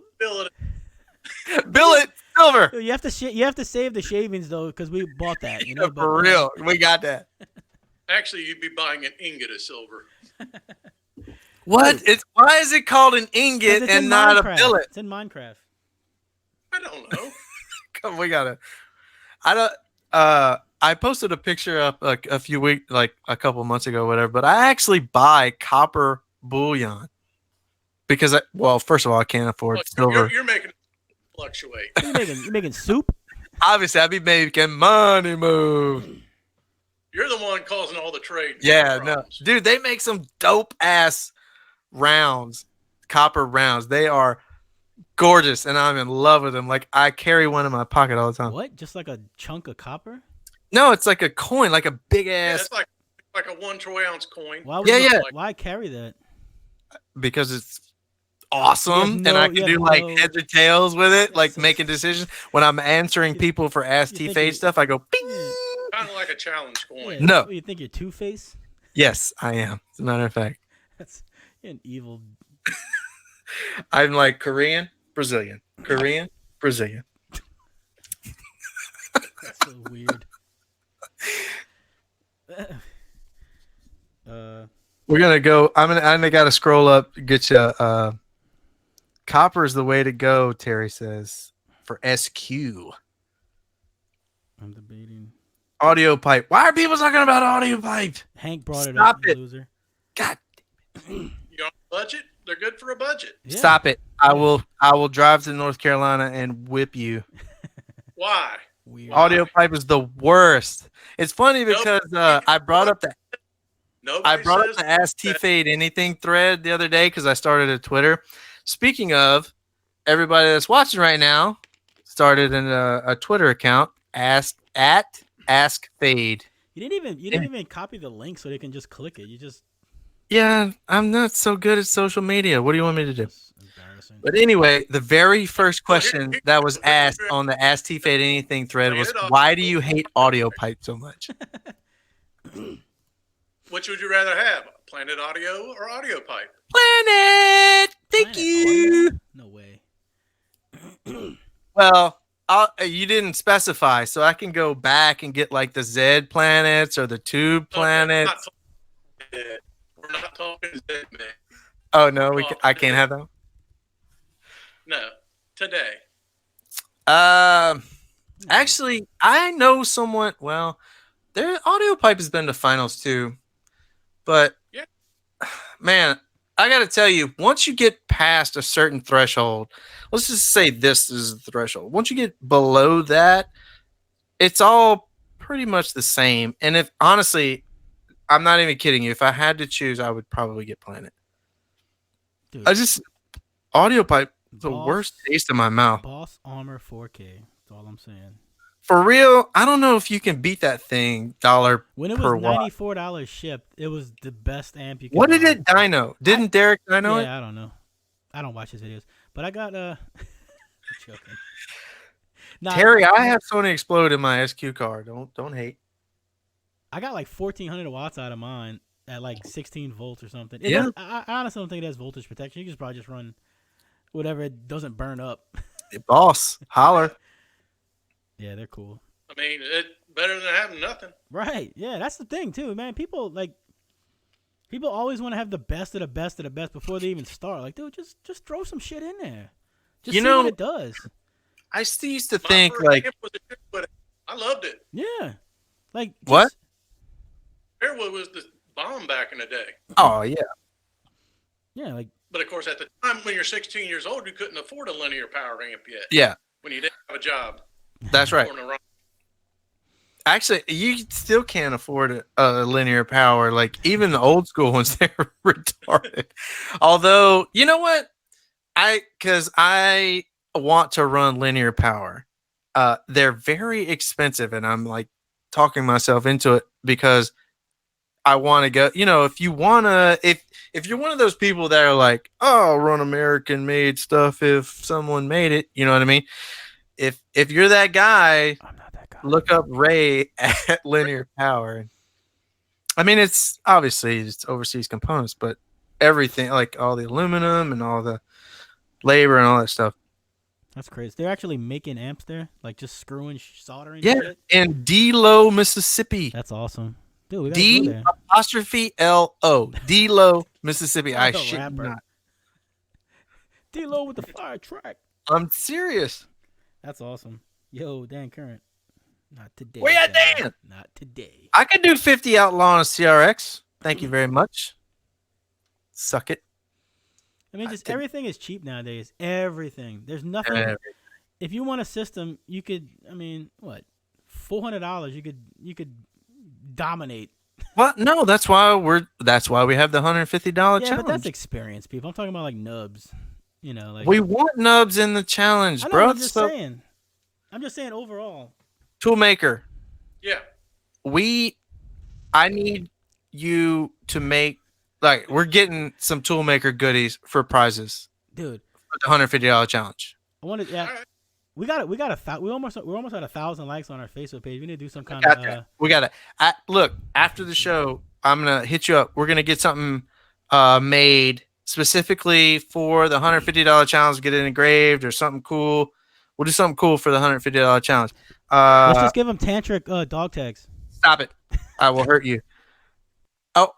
Billet silver.
You have to save the shavings though, because we bought that. You know,
For real, we got that.
Actually, you'd be buying an ingot of silver.
What? Why is it called an ingot and not a billet?
It's in Minecraft.
I don't know.
Come, we gotta. I posted a picture up like a couple months ago, whatever. But I actually buy copper bullion because first of all, I can't afford silver.
You're making it fluctuate.
You're making soup.
Obviously, I'd be making money move.
You're the one causing all the trade.
Yeah, no, dude, they make some dope ass rounds, copper rounds. They are gorgeous, and I'm in love with them. Like I carry one in my pocket all the time.
What? Just like a chunk of copper?
No, it's like a coin, like a big ass.
Yeah, it's like a 1 troy ounce coin.
Why carry that?
Because it's awesome, and I can do heads or tails with it, like making decisions. When I'm answering people for Ask T Fade stuff, I go bing.
Kind of like a challenge coin.
Yeah, no.
You think you're Two-Face?
Yes, I am. As a matter of fact.
You're an evil.
I'm like Korean, Brazilian. Korean, Brazilian.
That's so weird.
We're gonna go. I gotta scroll up. Get you. Copper is the way to go. Terry says for SQ.
I'm debating.
Audio pipe. Why are people talking about audio pipe?
Hank brought it up. Loser.
God.
You on a budget? They're good for a budget.
Yeah. Stop it. I will drive to North Carolina and whip you.
Why?
Weird.
Audio pipe is the worst. It's funny because I brought up the Ask T Fade Anything thread the other day because I started a Twitter. Speaking of, everybody that's watching right now started a Twitter account Ask Fade.
You didn't even copy the link so they can just click it.
Yeah, I'm not so good at social media. What do you want me to do? But anyway, the very first question that was asked on the Ask T Fade Anything thread was, why do you hate audio pipe so much?
Which would you rather have, Planet Audio or Audio Pipe?
Planet! Thank you!
Audio? No way.
Well, you didn't specify, so I can go back and get like the Z planets or the Tube planets.
We're not talking Z, man.
Oh, no, I can't have them?
No, today.
Actually, I know someone. Well, their audio pipe has been to finals too, but
yeah,
man, I got to tell you, once you get past a certain threshold, let's just say this is the threshold. Once you get below that, it's all pretty much the same. And if honestly, I'm not even kidding you, if I had to choose, I would probably get Planet. Dude, audio pipe. The worst taste in my mouth.
Boss Armor 4K. That's all I'm saying.
For real, I don't know if you can beat that thing $1
when it was $94 shipped. It was the best amp you could.
What did it dyno? Didn't Derek dyno it?
Yeah, I don't know. I don't watch his videos, but I got I'm joking.
Terry, I have Sony Explode in my SQ car. Don't hate.
I got like 1400 watts out of mine at like 16 volts or something. I honestly don't think it has voltage protection. You can probably just run whatever, it doesn't burn up.
Boss, holler.
Yeah, they're cool.
I mean, it's better than having nothing.
Right. Yeah, that's the thing too, man. People always want to have the best of the best of the best before they even start. Like, dude, just throw some shit in there. Just see what it does.
I still used to think like
I loved it.
Yeah. Like
what?
Fairwood was the bomb back in the day.
Oh yeah.
Yeah, like.
But of course, at the time when you're 16 years old, you couldn't afford a linear power amp yet.
Yeah.
When you didn't have a job.
That's right. Actually, you still can't afford a linear power. Like even the old school ones, they're retarded. Although, you know what? Because I want to run linear power. They're very expensive, and I'm like, talking myself into it because I want to go. You know, if you're one of those people that are like, oh, I'll run American made stuff if someone made it. You know what I mean? If you're that guy,
I'm not that guy.
look up Ray at Linear Power. I mean, it's obviously it's overseas components, but everything, like all the aluminum and all the labor and all that stuff.
That's crazy. They're actually making amps there, like just screwing, soldering
Yeah,
shit.
in D-Lo, Mississippi.
That's awesome. Dude, we gotta go there.
D''Lo, D-Lo, Mississippi. I
Like a
shit
rapper.
not.
D-Lo with the fire track.
I'm serious.
That's awesome. Yo, Dan Current. Not today.
Where you at,
guys.
Dan?
Not today.
I could do 50 Outlaw on a CRX. Thank you very much. Suck it.
I mean, just everything is cheap nowadays. Everything. There's nothing. If you want a system, you could. I mean, what? $400. You could dominate.
Well, no, that's why we have the $150
Yeah,
challenge.
but that's experience, people. I'm talking about like nubs. You know, like
We want nubs in the challenge,
I know,
bro.
I'm just saying. I'm just saying overall.
ToolMaker,
Yeah.
I need you to make, like, we're getting some ToolMaker goodies for prizes
Dude,
for the $150 challenge.
I wanted. Yeah,
All right.
we're almost at 1,000 likes on our Facebook page. We need to do some kind
Got
of.
that. We got it. Look, after the show, I'm gonna hit you up. We're gonna get something made specifically for the $150 challenge. Get it engraved or something cool. We'll do something cool for the $150 challenge.
Let's just give them tantric dog tags.
Stop it! I will hurt you.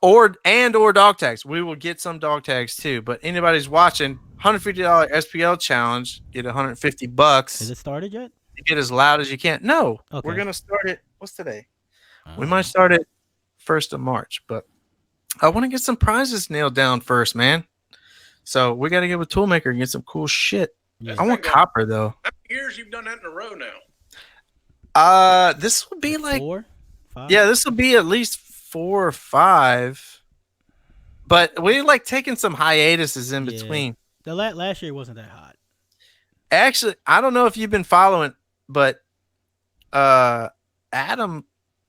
Or dog tags. We will get some dog tags too. But anybody's watching, $150 SPL challenge. Get $150.
Is it started yet?
Get as loud as you can. No,
Okay.
we're gonna start it. What's today? We might start it 1st of March, but I want to get some prizes nailed down first, man. So we got to get with ToolMaker and get some cool shit.
Yeah.
I want copper though.
How many years you've done that in a row now?
This would be like
4, 5.
yeah, this will be at least 4 or 5. But we like taking some hiatuses in
Yeah.
between.
The last year wasn't that hot.
Actually, I don't know if you've been following, but Adam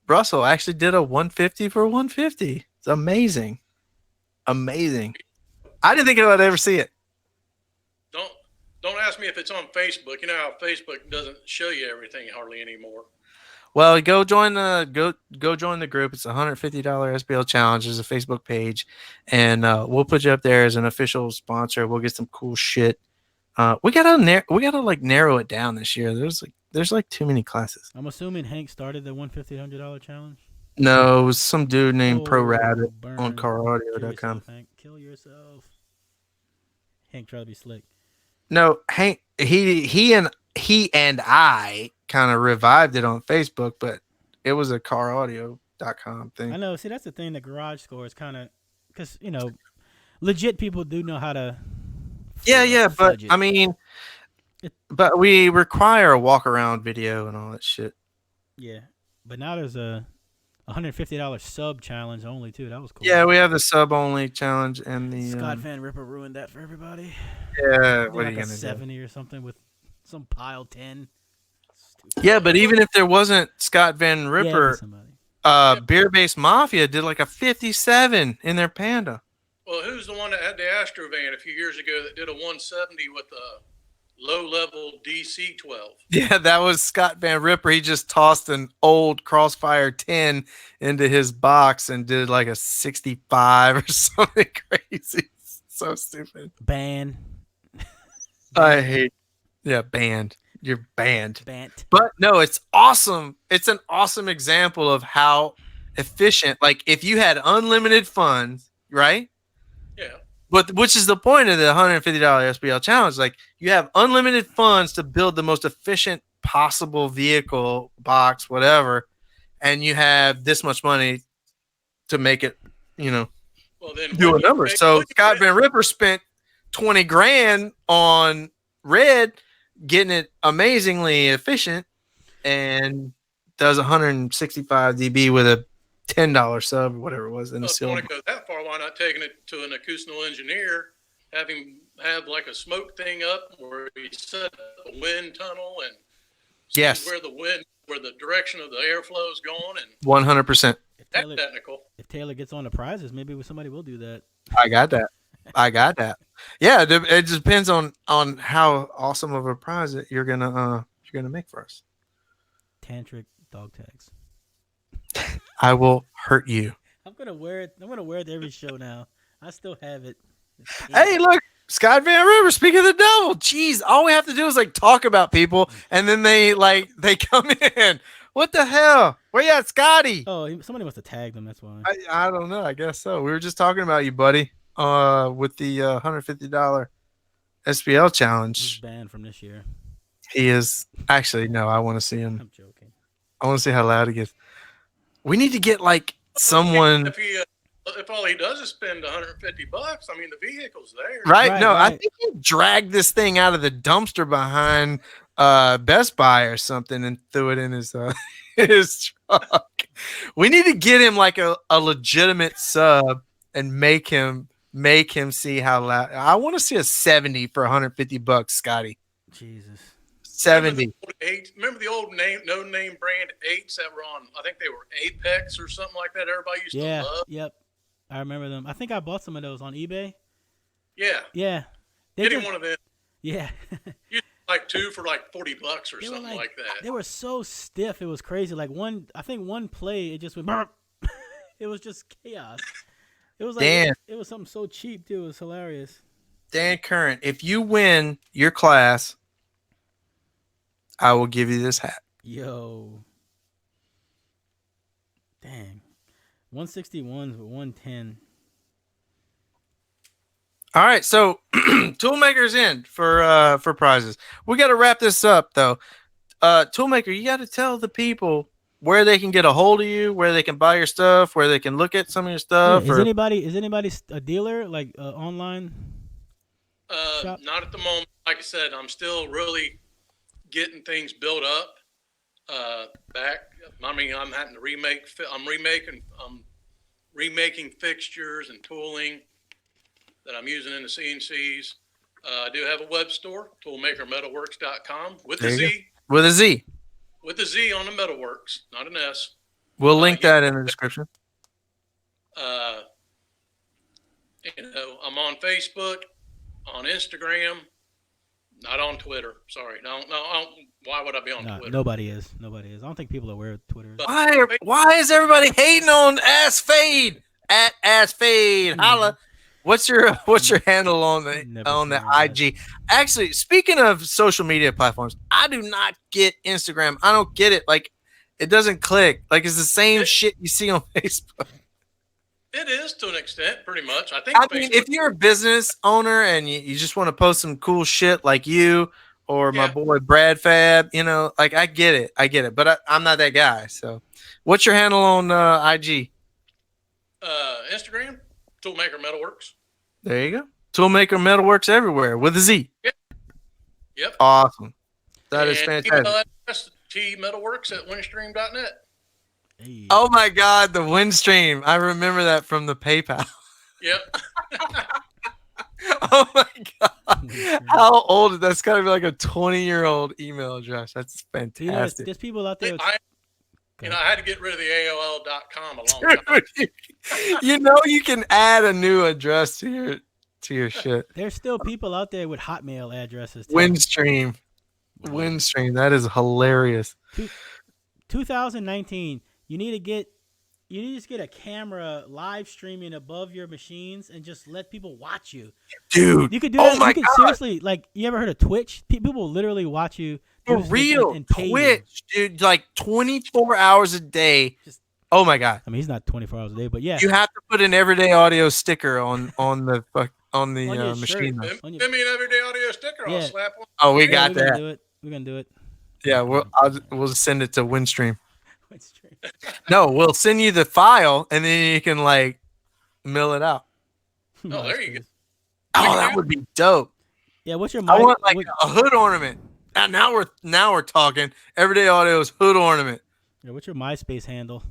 Russell actually did a 150 for 150. It's amazing. Amazing. I didn't think I'd ever see it.
Don't ask me if it's on Facebook. You know how Facebook doesn't show you everything hardly anymore.
Well, go join the group. It's a $150 SBL challenge. There's a Facebook page, and we'll put you up there as an official sponsor. We'll get some cool shit. We gotta narrow it down this year. There's like too many classes.
I'm assuming Hank started the $150 challenge.
No, it was some dude named Pro
Oh,
Rabbit
burn.
on
Kill
caraudio.com.
yourself, Hank. Kill yourself. Hank try to be slick.
No, Hank, he and I kind of revived it on Facebook, but it was a caraudio.com thing.
I know. See, that's the thing. The garage score is kind of because legit people do know how to.
Yeah, but
fudge it.
I mean, but we require a walk around video and all that shit.
Yeah, but now there's a $150 sub challenge only too. That was cool.
Yeah, we have the sub only challenge and the
Scott Van Ripper ruined that for everybody.
yeah.
Did
What are
like
you
a
gonna
70 or something with some pile 10.
do? Yeah, but even if there wasn't Scott Van Ripper, Beer Based Mafia did like a 57 in their Panda.
Well, who's the one that had the Astro van a few years ago that did a 170 with a low-level DC-12?
Yeah, that was Scott Van Ripper. He just tossed an old Crossfire 10 into his box and did like a 65 or something crazy. So stupid.
Ban.
I hate. Yeah, banned. You're banned.
Bant.
But no, it's awesome. It's an awesome example of how efficient. Like if you had unlimited funds, right?
Yeah.
But which is the point of the $150 SBL challenge? Like you have unlimited funds to build the most efficient possible vehicle, box, whatever, and you have this much money to make it,
Well, then
do a number. So Scott Van Ripper spent 20 grand on red, getting it amazingly efficient, and does 165 dB with a $10 sub or whatever it was in the
If you
silver.
want to go that far, why not taking it to an acoustical engineer, have him have like a smoke thing up where he set a wind tunnel and
Yes.
Where the direction of the airflow is going, and
100%.
that's technical.
If Taylor gets on the prizes, maybe somebody will do that.
I got that. Yeah, it just depends on how awesome of a prize that you're gonna make for us.
Tantric dog tags.
I will hurt you.
I'm gonna wear it. I'm gonna wear it every show now. I still have it.
Hey, look, Scott Van River. Speaking of the devil, jeez, all we have to do is like talk about people, and then they come in. What the hell? Where you at, Scotty?
Oh, somebody must have tagged him. That's why.
I don't know. I guess so. We were just talking about you, buddy. With the $150 SPL challenge.
He's banned from this year.
He is actually no. I want to see him.
I'm joking.
I want to see how loud he gets. We need to get like someone.
If all he does is spend $150, I mean the vehicle's there.
Right? No,
right.
I think he dragged this thing out of the dumpster behind Best Buy or something and threw it in his his truck. We need to get him like a legitimate sub and make him see how loud. I want to see a 70 for $150, Scotty.
Jesus.
70.
Remember the old no name brand 8s that were on? I think they were Apex or something like that. Everybody used to love.
Yep. I remember them. I think I bought some of those on eBay.
Yeah.
Yeah.
Get him one of them.
Yeah.
You like 2 for like $40 or something like that.
They were so stiff. It was crazy. Like I think one play, it just went. It was just chaos. It was like it was something so cheap too. It was hilarious.
Dan Current, if you win your class, I will give you this hat.
Yo. Dang. 161s with 110.
All right, so Toolmaker's in for prizes. We got to wrap this up though. Toolmaker, you got to tell the people where they can get a hold of you, where they can buy your stuff, where they can look at some of your stuff.
Yeah, is anybody a dealer like online? Shop?
Not at the moment. Like I said, I'm still really getting things built up. Back. I mean, I'm having to remake. I'm remaking fixtures and tooling that I'm using in the CNCs. I do have a web store, ToolMakerMetalWorks.com with a Z.
With a Z.
With a Z on the MetalWorks, not an S.
We'll link that in the description.
I'm on Facebook, on Instagram, not on Twitter. Sorry, no. Why would I be on Twitter?
Nobody is. I don't think people are aware of Twitter.
Why is everybody hating on Ass Fade at Ass Fade? Holla. What's your handle on the IG? Actually, speaking of social media platforms, I do not get Instagram. I don't get it. Like, it doesn't click. Like, it's the same shit you see on Facebook.
It is to an extent, pretty much. I
mean, if you're a business owner and you just want to post some cool shit like you or my boy Brad Fab, like I get it. But I'm not that guy. So, what's your handle on IG?
Instagram, ToolMaker Metalworks.
There you go. ToolMaker Metalworks everywhere with a Z.
Yep.
Awesome. That is fantastic.
Metalworks at windstream.net.
Hey.
Oh my God, the Windstream. I remember that from the PayPal.
Yep.
Oh my God. How old is that? That's got to be like a 20-year-old email address. That's fantastic.
There's people out there.
I had to get rid of the AOL.com a long time.
You can add a new address to your shit.
There's still people out there with Hotmail addresses. Too.
Windstream. That is hilarious.
2019. You need to just get a camera live streaming above your machines and just let people watch you.
Dude.
You could do
that.
You could seriously, like, you ever heard of Twitch? People will literally watch you.
For real. Twitch, dude, like 24 hours a day. Oh my God.
I mean, he's not 24 hours a day, but yeah.
You have to put an EveryDay audio sticker on the machine.
Send me an EveryDay audio sticker. I'll slap one.
Oh, we got that.
We're gonna do it.
Yeah, we'll send it to Windstream. No, we'll send you the file and then you can like mill it out.
Oh, there you go.
Oh, that would be dope.
Yeah, what's your?
I want like a hood ornament. Now we're talking. EveryDay Audio's hood ornament.
Yeah, what's your MySpace handle?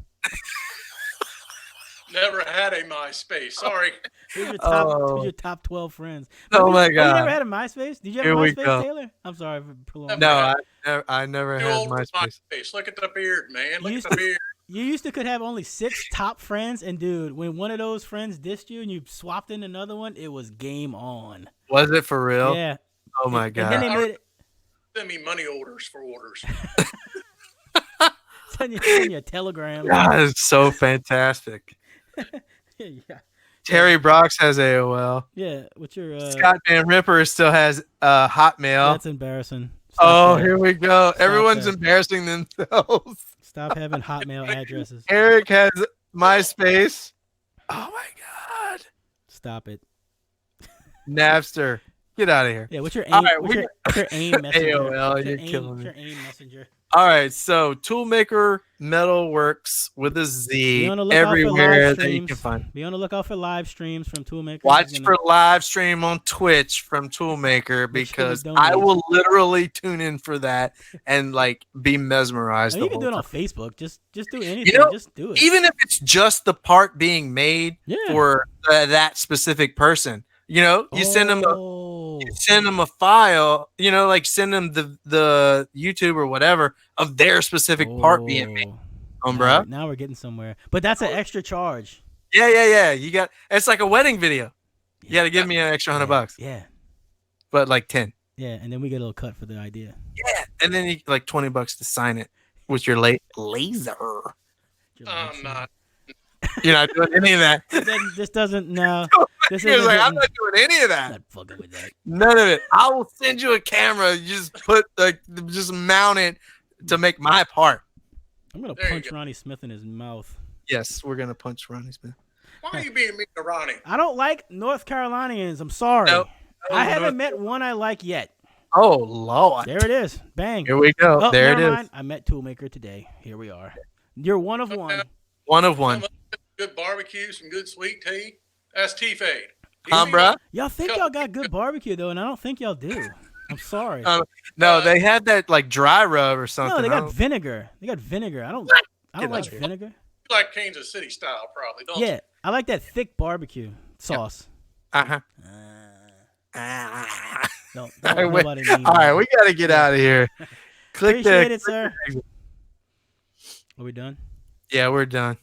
Never had a MySpace. Sorry.
Who's your
Oh.
top 12 friends?
Oh my
You
God.
never had a MySpace? Did you have
Here
a
we
MySpace,
go.
Taylor? I'm sorry for prolonging.
No,
Never
I never
Too
had
old for
MySpace.
MySpace. Look at the beard, man. Look
You
at the beard.
You used to could have only 6 top friends, and dude, when one of those friends dissed you and you swapped in another one, it was game on.
Was it for real?
Yeah.
Oh my
And
God.
then they made it.
Send me money orders for orders.
Send you a telegram.
God, it's so fantastic.
Yeah.
Terry Brox has AOL.
Yeah. What's your
Scott Van Ripper still has Hotmail.
That's embarrassing.
Oh,
that.
here we go. Everyone's
that.
embarrassing themselves.
Stop having Hotmail addresses.
Eric has MySpace. Oh my God.
Stop it.
Napster. Get out of here.
Yeah, what's your AIM?
All right,
what's your AIM messenger?
AOL,
What's your
you're
AIM,
killing
what's
me.
your AIM messenger?
All right, so ToolMaker MetalWorkz with a Z
Be on the lookout for
everywhere
live
that you
streams.
can find.
Be on the lookout for live streams from ToolMaker.
Watch for live stream on Twitch from ToolMaker
Make sure we
because
donate.
I will literally tune in for that and like be mesmerized.
You
the
can
whole
do it on
time.
Facebook. Just do anything.
know,
just do it.
Even if it's just the part being made
Yeah.
for that specific person, you send them a file, like send them the YouTube or whatever of their specific part being made, bro.
Now we're getting somewhere. But that's an extra charge.
Yeah. It's like a wedding video. You got to give me an extra $100.
Yeah.
But like 10.
Yeah, and then we get a little cut for the idea.
Yeah, and then you like $20 to sign it with your laser.
I'm not.
You're not doing any of that.
This doesn't. No. This
You're
isn't
like, I'm
hitting-
not doing any of
I'm
that.
not fucking with that.
None of it. I will send you a camera. You just mount it to make my part.
I'm gonna
There you
punch
go.
Ronnie Smith in his mouth.
Yes, we're gonna punch Ronnie Smith.
Why are you being mean to Ronnie?
I don't like North Carolinians. I'm sorry.
No.
I haven't met one I like yet.
Oh Lord.
There it is. Bang.
Here we go.
Oh,
there it
never
is.
mind. I met ToolMaker today. Here we are. You're one of one.
One of one.
Good barbecue, some good sweet tea. That's tea fade.
Bruh?
Y'all think y'all got good barbecue though, and I don't think y'all do. I'm sorry.
No, they had that like dry rub or something.
No, they
I
got
don't-
vinegar. They got vinegar. I don't
Get
like
out of here.
vinegar.
You like Kansas City style, probably, don't you?
Yeah, I like that thick barbecue sauce.
Uh-huh.
Don't
All right, wait.
nobody need
All right,
me.
we gotta get out of here. Click
Appreciate
the.
it, sir. Are we done?
Yeah, we're done.